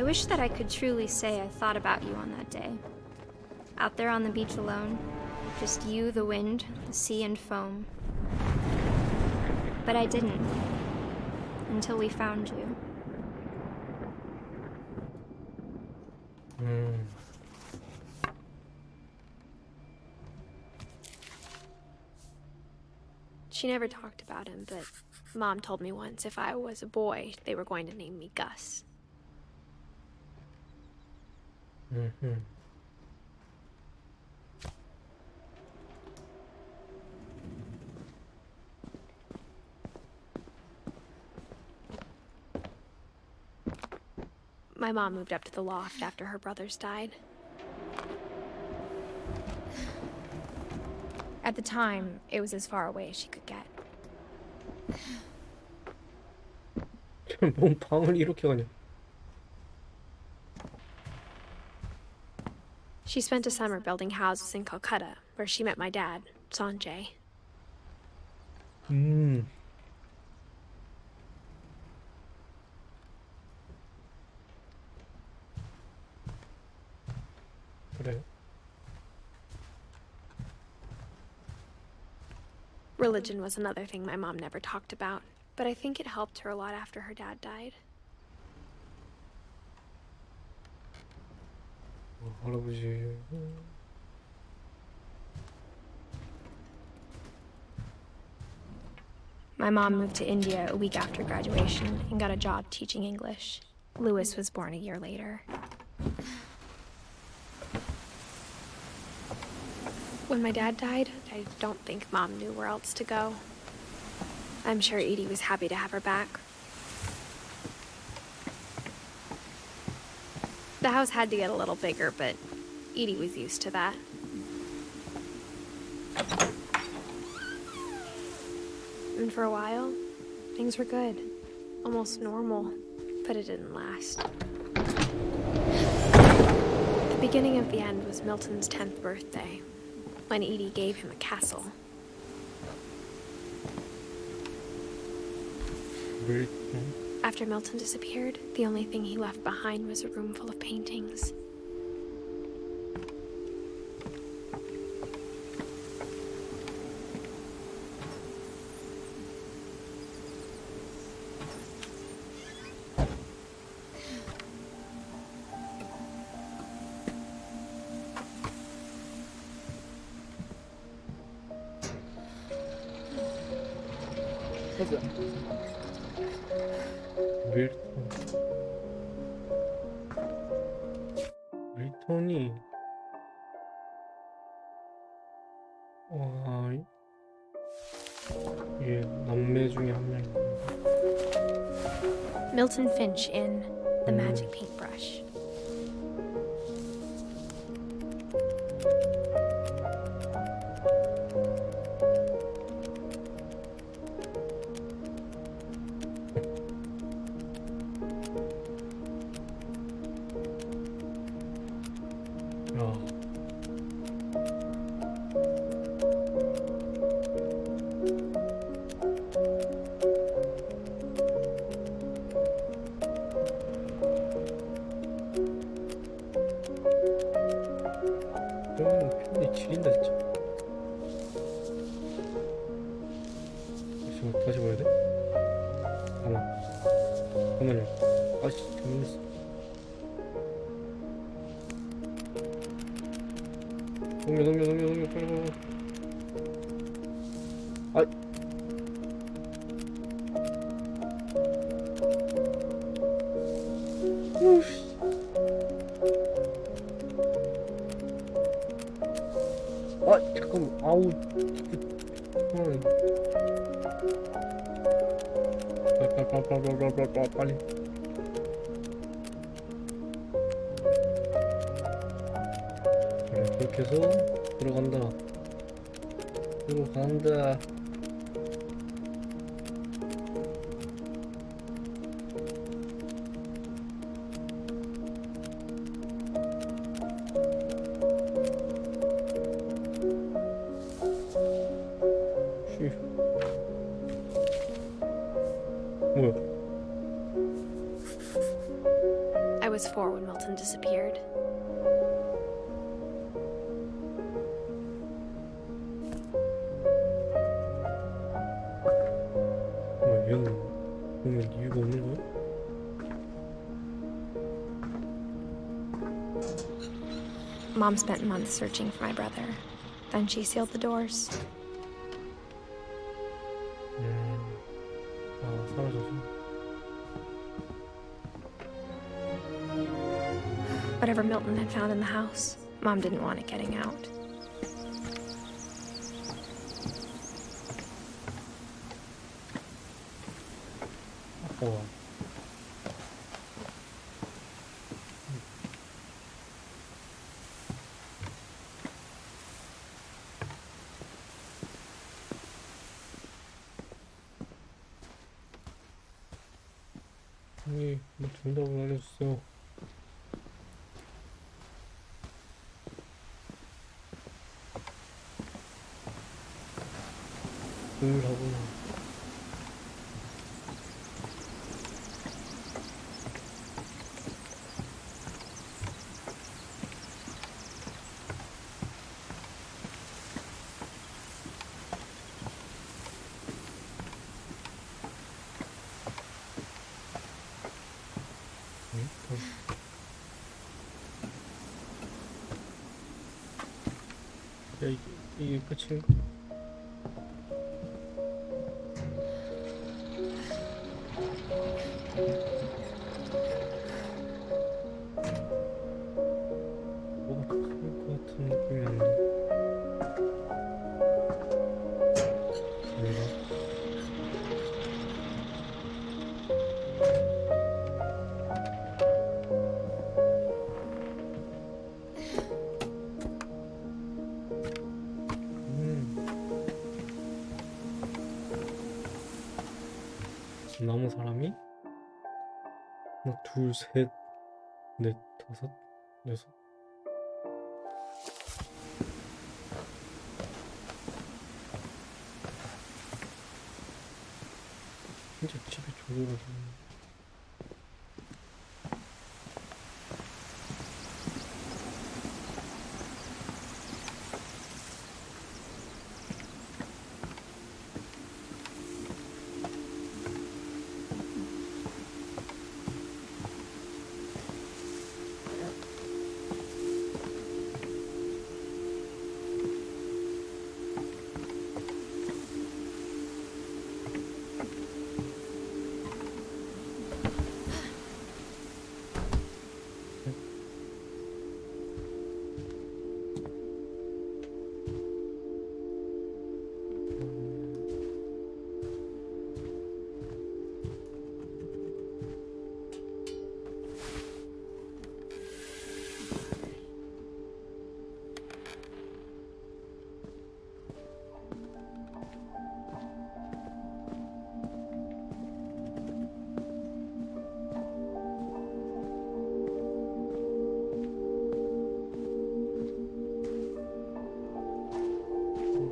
I wish that I could truly say I thought about you on that day. Out there on the beach alone, just you, the wind, the sea, and foam. But I didn't. Until we found you. She never talked about him, but Mom told me once if I was a boy, they were going to name me Gus. My mom moved up to the loft after her brothers died. At the time, it was as far away as she could get. 뭔 방을 이렇게 가냐? She spent a summer building houses in Calcutta, where she met my dad, Sanjay. 그래. Religion was another thing my mom never talked about, but I think it helped her a lot after her dad died. 할아버지. My mom moved to India a week after graduation and got a job teaching English. Louis was born a year later. When my dad died, I don't think Mom knew where else to go. I'm sure Edie was happy to have her back. The house had to get a little bigger, but Edie was used to that. And for a while, things were good. Almost normal, but it didn't last. The beginning of the end was Milton's 10th birthday, when Edie gave him a castle. After Milton disappeared, the only thing he left behind was a room full of paintings. 밀턴이 와, 이게 남매 중에 한 명이구나. Milton Finch in The Magic Paintbrush. 편이 지린다 진짜. 다시 봐야 돼? 잠깐만요. 아씨 잘못했어. 넘겨 빨리. 아. 우씨. 아 잠깐만. 아우. 빨리. 그래, 그렇게 해서 들어간다. I was 4 when Milton disappeared. 얘는 보면 이유가 없는 거야? Mom spent months searching for my brother. Then she sealed the doors. 사라졌어. Whatever Milton had found in the house, Mom didn't want it getting out. 아빠. 아니, 뭐 정답을 알려줬어. 하구나. 야, 이게 끝인가? 뭐가 더 클 것 같은 느낌이 안 나. 뭔가? 남은 사람이 하나, 둘, 셋, 넷, 다섯, 여섯. 진짜 집이 조져가지고.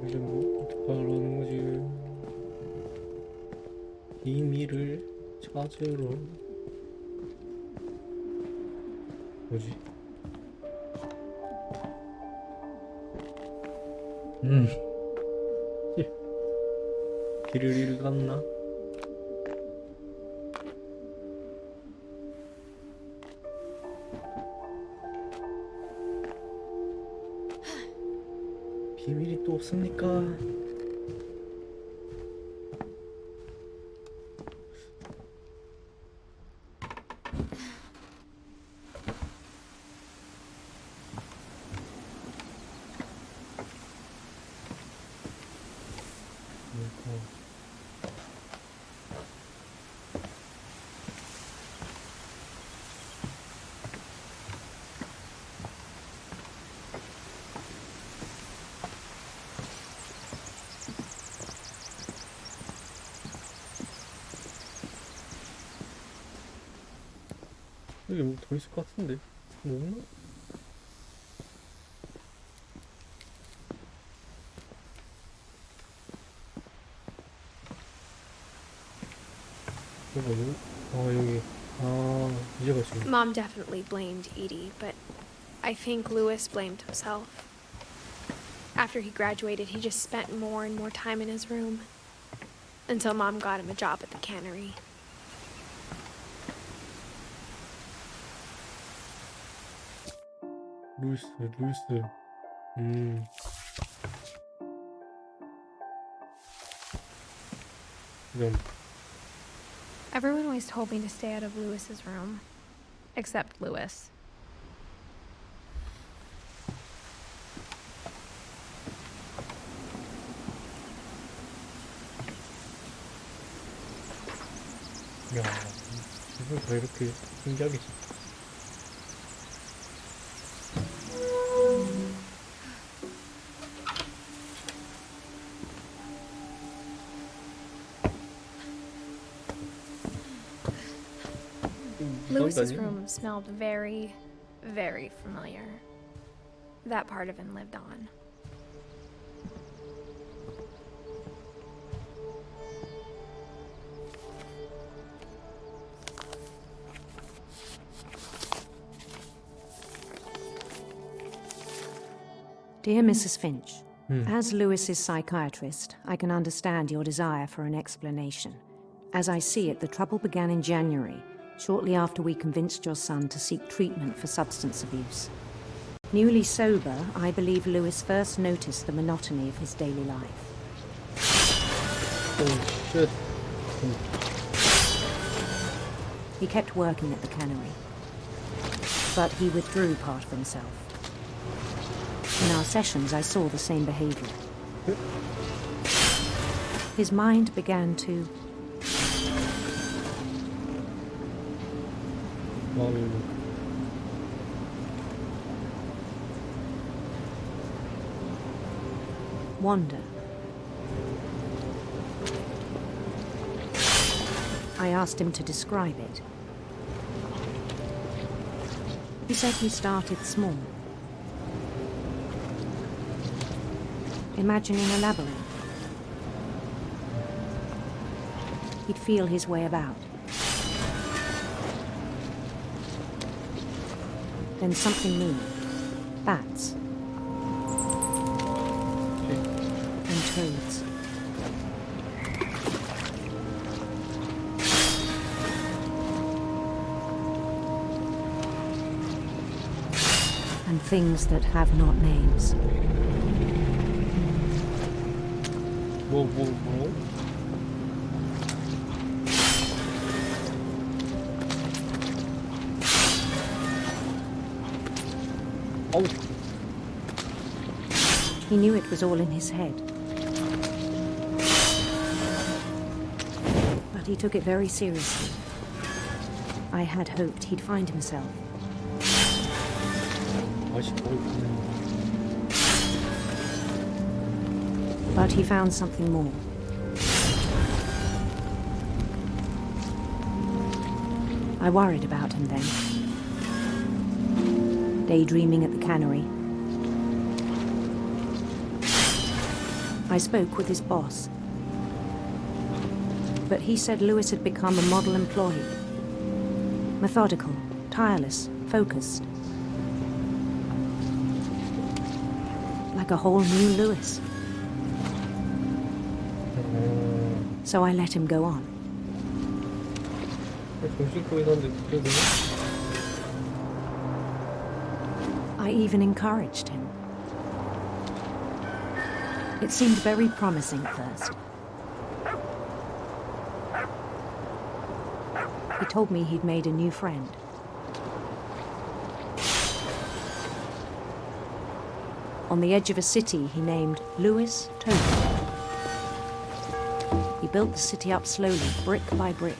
이제 뭐 어떻게 하라는 거지? 비밀을 찾으러. 뭐지? 길을 잃었나? 비밀이 또 없습니까? 여기 뭐 더 있을 것 같은데? 뭐 없나? 여기. 아, 여기. 이제가 지금. Mom definitely blamed Edie, but I think Louis blamed himself. After he graduated, he just spent more and more time in his room. Until Mom got him a job at the cannery. 루이스. 이런. Everyone always told me to stay out of Louis's room. Except Louis. 야, 이걸 왜 이렇게 신기하게 지 Louis's room smelled very, very familiar. That part of him lived on. Dear Mrs. Finch, as Louis's psychiatrist, I can understand your desire for an explanation. As I see it, the trouble began in January, shortly after we convinced your son to seek treatment for substance abuse. Newly sober, I believe Louis first noticed the monotony of his daily life. Oh, shit. He kept working at the cannery, but he withdrew part of himself. In our sessions, I saw the same behavior. His mind began to wander. I asked him to describe it. He said he started small, imagining a labyrinth. He'd feel his way about. Then something moved. Bats. And toads. And things that have not names. 뭐? Oh. He knew it was all in his head. But he took it very seriously. I had hoped he'd find himself. But he found something more. I worried about him then. Daydreaming at the cannery. I spoke with his boss. But he said Louis had become a model employee. Methodical, tireless, focused. Like a whole new Louis. So I let him go on. I even encouraged him. It seemed very promising at first. He told me he'd made a new friend. On the edge of a city he named Louis Toby. He built the city up slowly, brick by brick.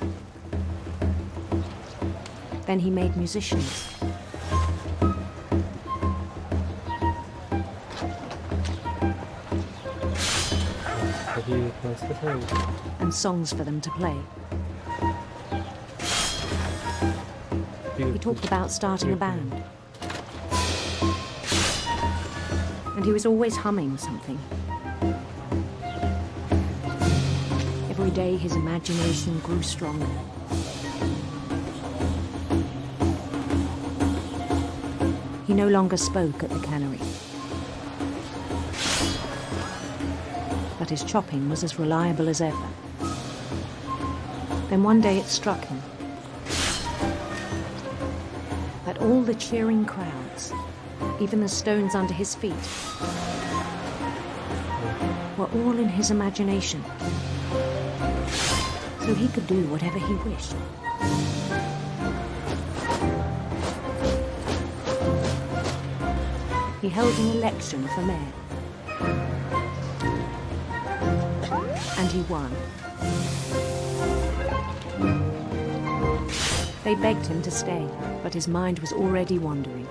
Then he made musicians. And songs for them to play. He talked about starting a band. And he was always humming something. Every day his imagination grew stronger. no longer spoke at the cannery. But his chopping was as reliable as ever. Then one day it struck him that all the cheering crowds, even the stones under his feet, were all in his imagination, so he could do whatever he wished. He held an election for mayor, and he won. They begged him to stay, but his mind was already wandering.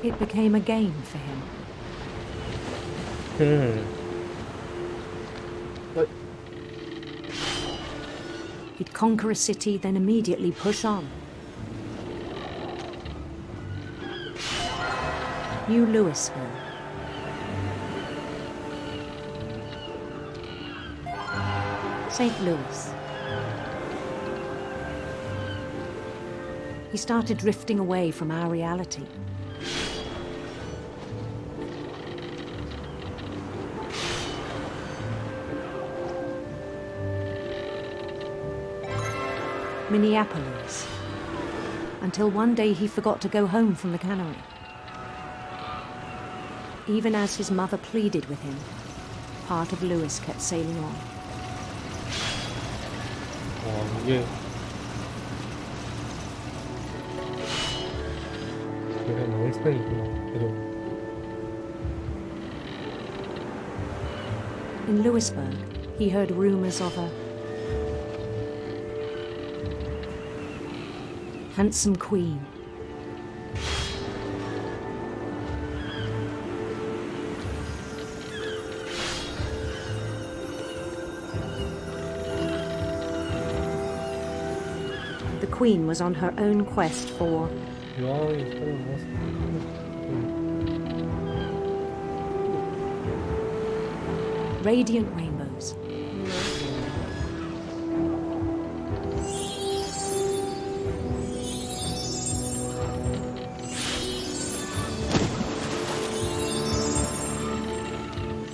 It became a game for him. What? He'd conquer a city, then immediately push on. New Louisville. St. Louis. He started drifting away from our reality. Minneapolis, until one day he forgot to go home from the cannery. Even as his mother pleaded with him, part of Louis kept sailing on. 이게 그냥 영상이구나. 계속. In Louisburg, he heard rumors of a handsome queen. The queen was on her own quest for radiant rainbows.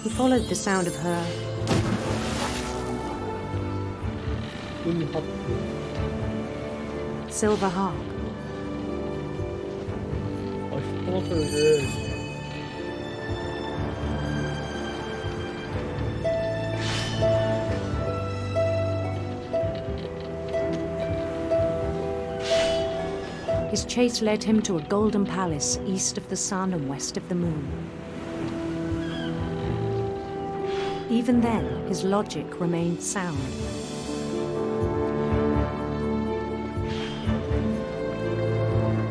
He followed the sound of her silver harp. His chase led him to a golden palace east of the sun and west of the moon. Even then, his logic remained sound.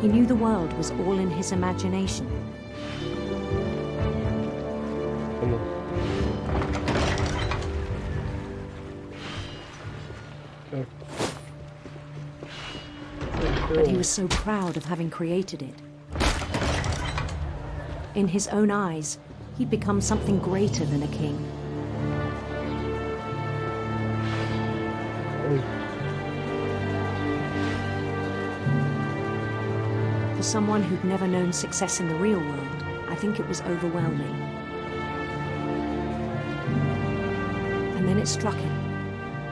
He knew the world was all in his imagination. But he was so proud of having created it. In his own eyes, he'd become something greater than a king. For someone who'd never known success in the real world, I think it was overwhelming. And then it struck him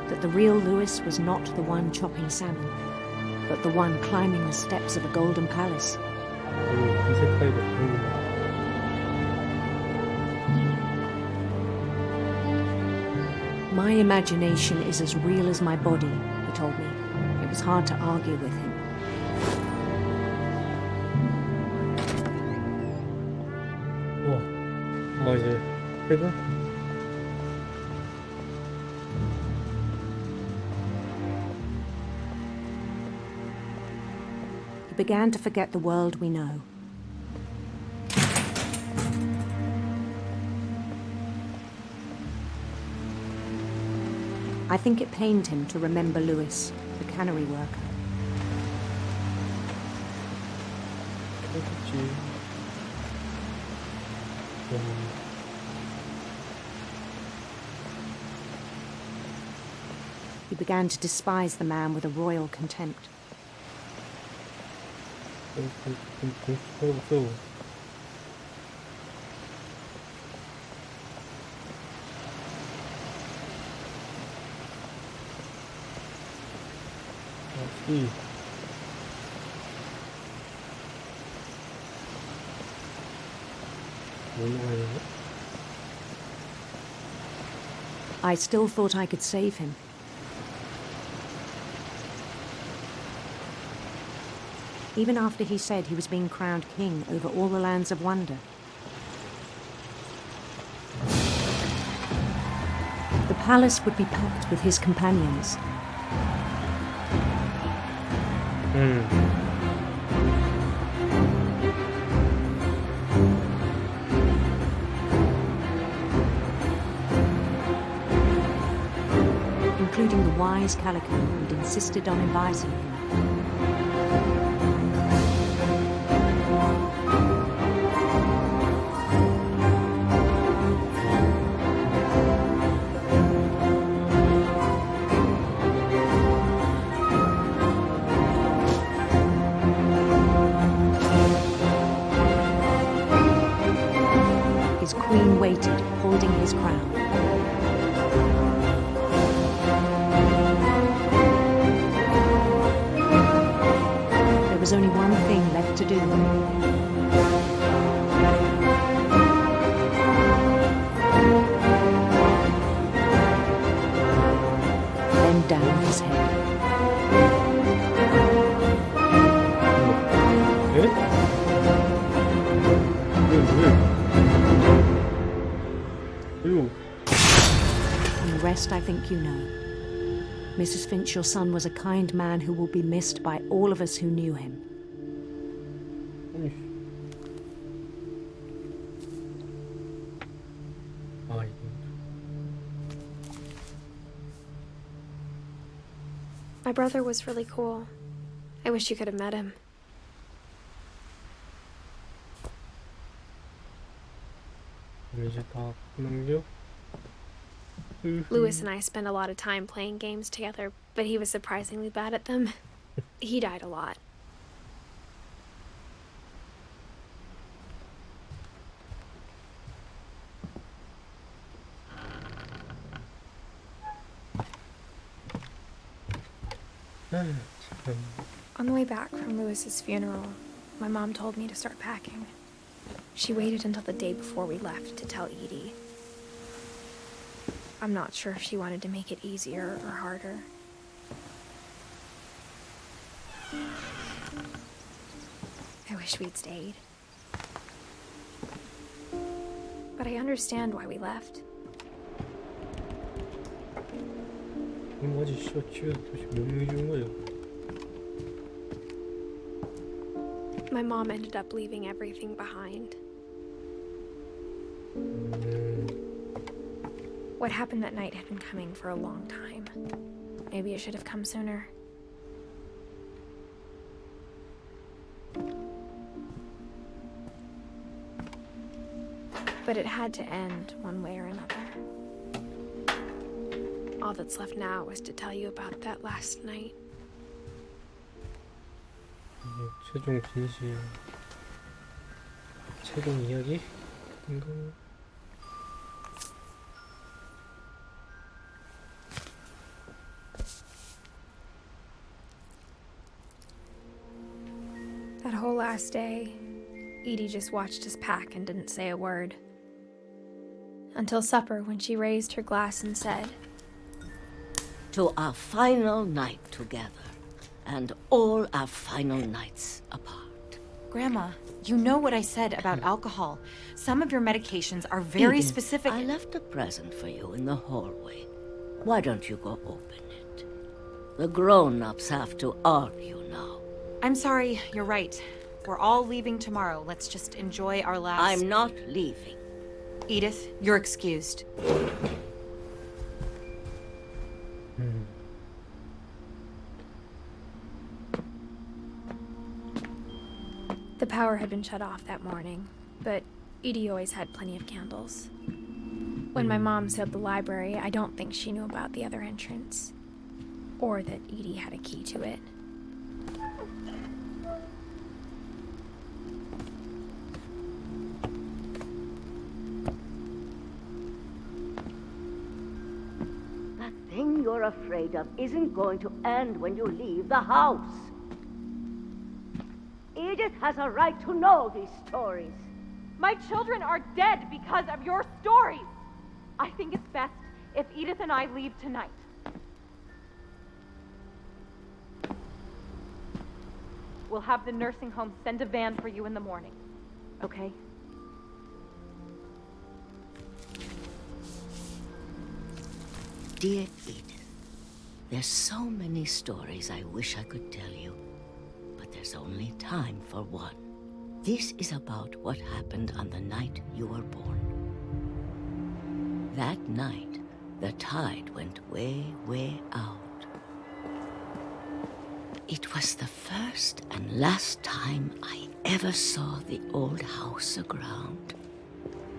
that the real Louis was not the one chopping salmon, but the one climbing the steps of a golden palace. My imagination is as real as my body, he told me. It was hard to argue with him. 이제 퇴근? He began to forget the world we know. I think it pained him to remember Louis, the cannery worker. He began to despise the man with a royal contempt. 없어. 아씨. 뭘로 가야 되나? I still thought I could save him. Even after he said he was being crowned king over all the lands of wonder. The palace would be packed with his companions. Including the wise Calico who'd insisted on inviting him. His queen waited, holding his crown. There was only one thing left to do. Bend down his head. And the rest I think you know. Mrs. Finch, your son was a kind man who will be missed by all of us who knew him. My brother was really cool. I wish you could have met him. 이제 다 넘겨? Lewis and I spent a lot of time playing games together, but he was surprisingly bad at them. He died a lot. On the way back from Lewis's funeral, my mom told me to start packing. She waited until the day before we left to tell Edie. I'm not sure if she wanted to make it easier or harder. I wish we'd stayed. But I understand why we left. 뭐지? 쇼츠가 도대체 몇 명이 죽은 거예요? My mom ended up leaving everything behind. What happened that night had been coming for a long time. Maybe it should have come sooner. But it had to end one way or another. All that's left now is to tell you about that last night. 최종 진실, 최종 이야기? 인가? That whole last day, Edie just watched us pack and didn't say a word. Until supper, when she raised her glass and said, "To our final night together, and all our final nights apart." Grandma, you know what I said about alcohol. Some of your medications are very Edith, specific. I left a present for you in the hallway. Why don't you go open it? The grown-ups have to argue now. I'm sorry, you're right. We're all leaving tomorrow. Let's just enjoy our last... I'm not leaving. Edith, you're excused. The power had been shut off that morning, but Edie always had plenty of candles. When my mom sealed the library, I don't think she knew about the other entrance, or that Edie had a key to it. afraid of isn't going to end when you leave the house. Edith has a right to know these stories. My children are dead because of your stories. I think it's best if Edith and I leave tonight. We'll have the nursing home send a van for you in the morning, okay? Dear Edith, there's so many stories I wish I could tell you, but there's only time for one. This is about what happened on the night you were born. That night, the tide went way, way out. It was the first and last time I ever saw the old house aground.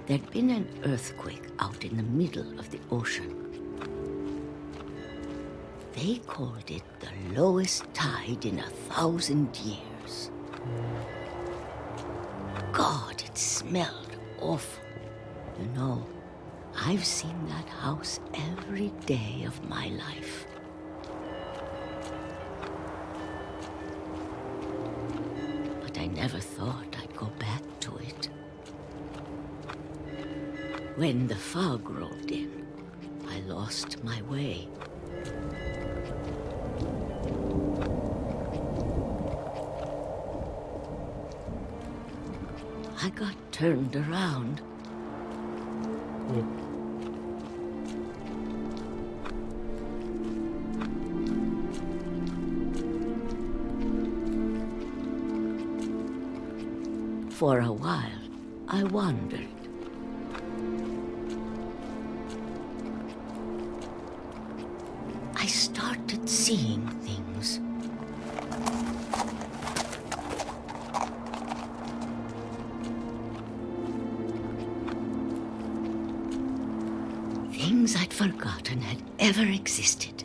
There'd been an earthquake out in the middle of the ocean. They called it the lowest tide in 1,000 years. God, it smelled awful. You know, I've seen that house every day of my life. But I never thought I'd go back to it. When the fog rolled in, I lost my way. I got turned around. For a while, I wandered. I started seeing things. Things I'd forgotten had ever existed.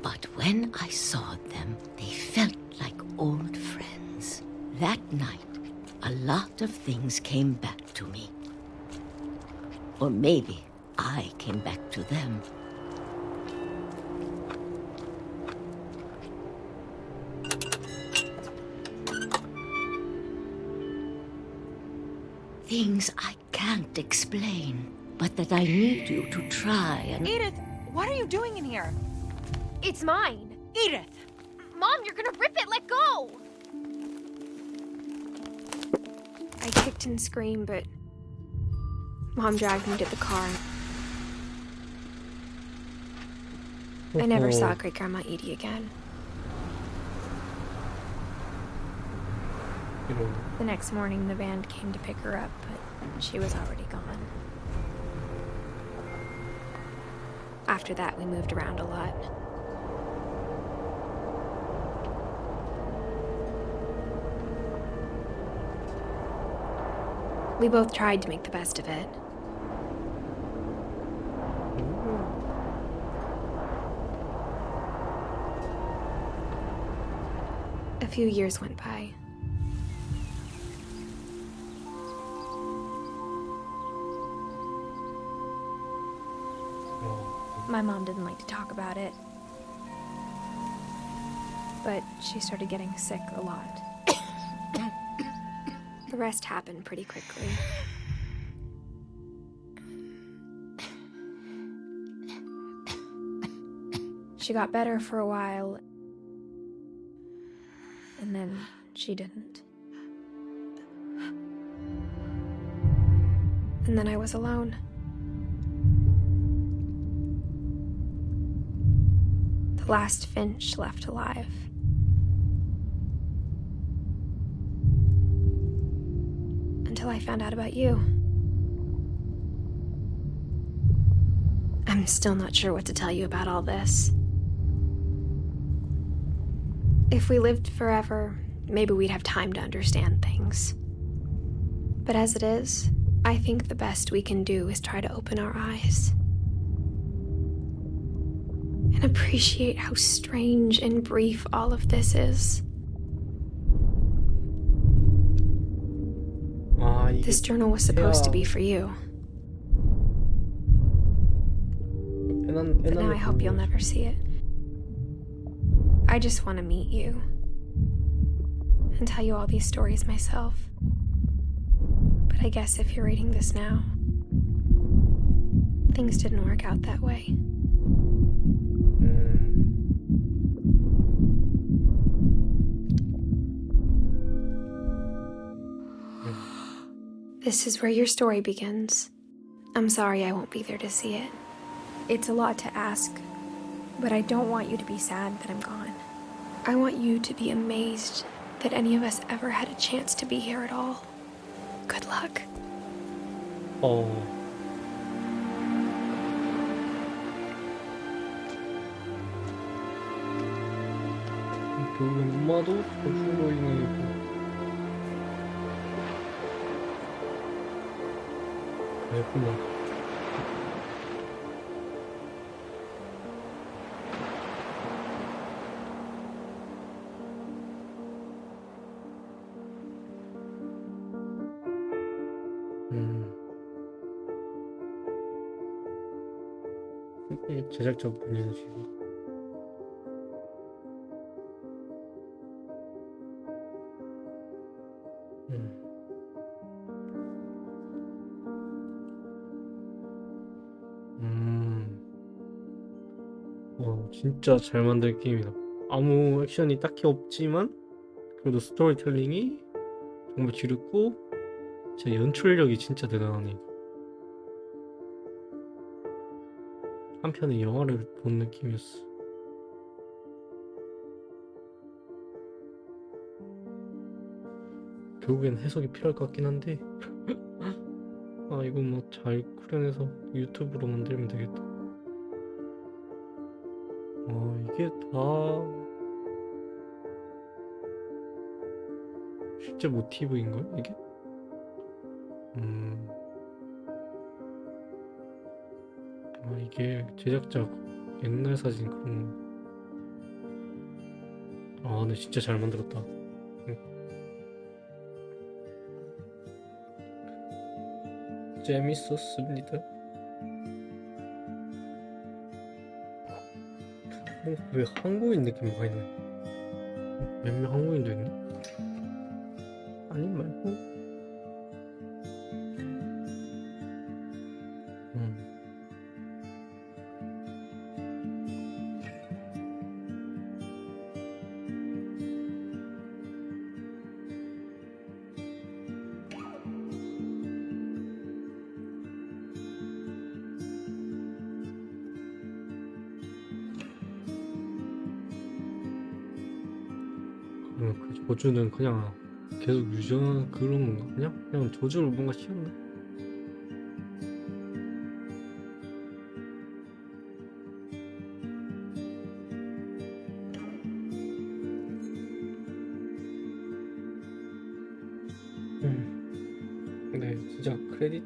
But when I saw them, they felt like old friends. That night, a lot of things came back to me. Or maybe I came back to them. Things I can't explain, but that I need you to try and... Edith, what are you doing in here? It's mine. Edith! Mom, you're gonna rip it! Let go! I kicked and screamed, but Mom dragged me to the car. I never saw Great Grandma Edie again. The next morning, the van came to pick her up, but she was already gone. After that, we moved around a lot. We both tried to make the best of it. A few years went by. My mom didn't like to talk about it, but she started getting sick a lot. The rest happened pretty quickly. She got better for a while, and then she didn't. And then I was alone. The last Finch left alive. Until I found out about you. I'm still not sure what to tell you about all this. If we lived forever, maybe we'd have time to understand things. But as it is, I think the best we can do is try to open our eyes. And appreciate how strange and brief all of this is. 아, This journal was supposed to be for you. But now I hope you'll never see it. I just want to meet you and tell you all these stories myself. But I guess if you're reading this now, things didn't work out that way. This is where your story begins. I'm sorry I won't be there to see it. It's a lot to ask, but I don't want you to be sad that I'm gone. I want you to be amazed that any of us ever had a chance to be here at all. Good luck. 어. 결국엔 엄마도 저출로 인해 그랬구나. 이게 제작자분이네 지금. 진짜 잘 만든 게임이다. 아무 액션이 딱히 없지만 그래도 스토리텔링이 정말 지렸고 진짜 연출력이 진짜 대단하네. 한편의 영화를 본 느낌이었어. 결국엔 해석이 필요할 것 같긴 한데 아 이거 뭐 잘 구현해서 유튜브로 만들면 되겠다. 이게 다 실제 모티브인가요? 이게? 이게 제작자 옛날 사진 그런 거. 근데 진짜 잘 만들었다. 재밌었습니다. 왜 한국인 느낌 많이 나요? 몇몇 한국인도 있나? 아니 말고 그 저주는 그냥 계속 유지하는 그런 건가? 그냥 저주를 뭔가 씌웠나? 근데 진짜 크레딧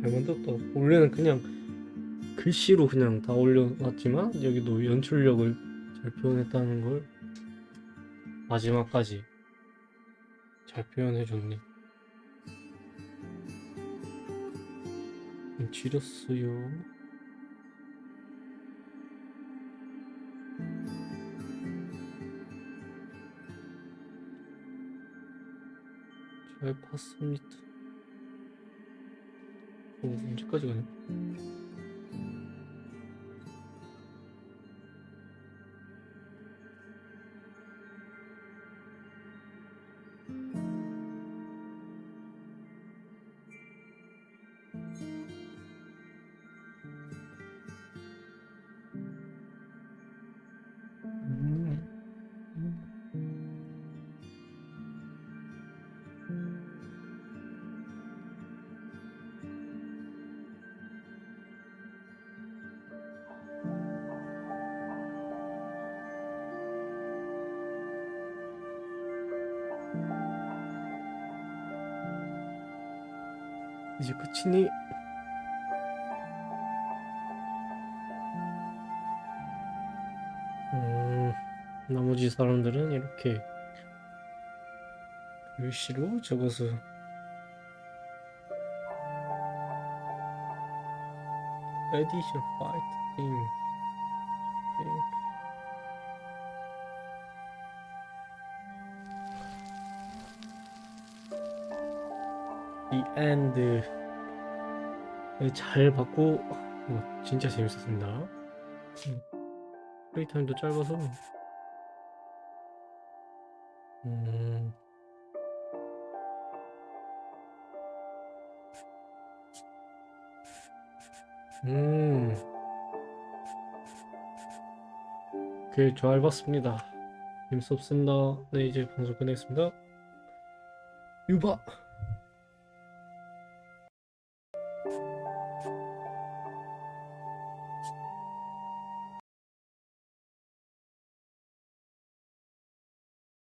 잘 만들었다. 원래는 그냥 글씨로 그냥 다 올려놨지만 여기도 연출력을 잘 표현했다는 걸 마지막까지 잘 표현해줬네. 지렸어요. 잘 봤습니다. 언제까지 가냐? 이제 끝이니? 나머지 사람들은 이렇게 글씨로 적어서 에디션 파이트 띵. The End. 잘 봤고 진짜 재밌었습니다. 플레이 타임도 짧아서 잘 봤습니다. 재밌었습니다. 네, 이제 방송 끝내겠습니다. 유바.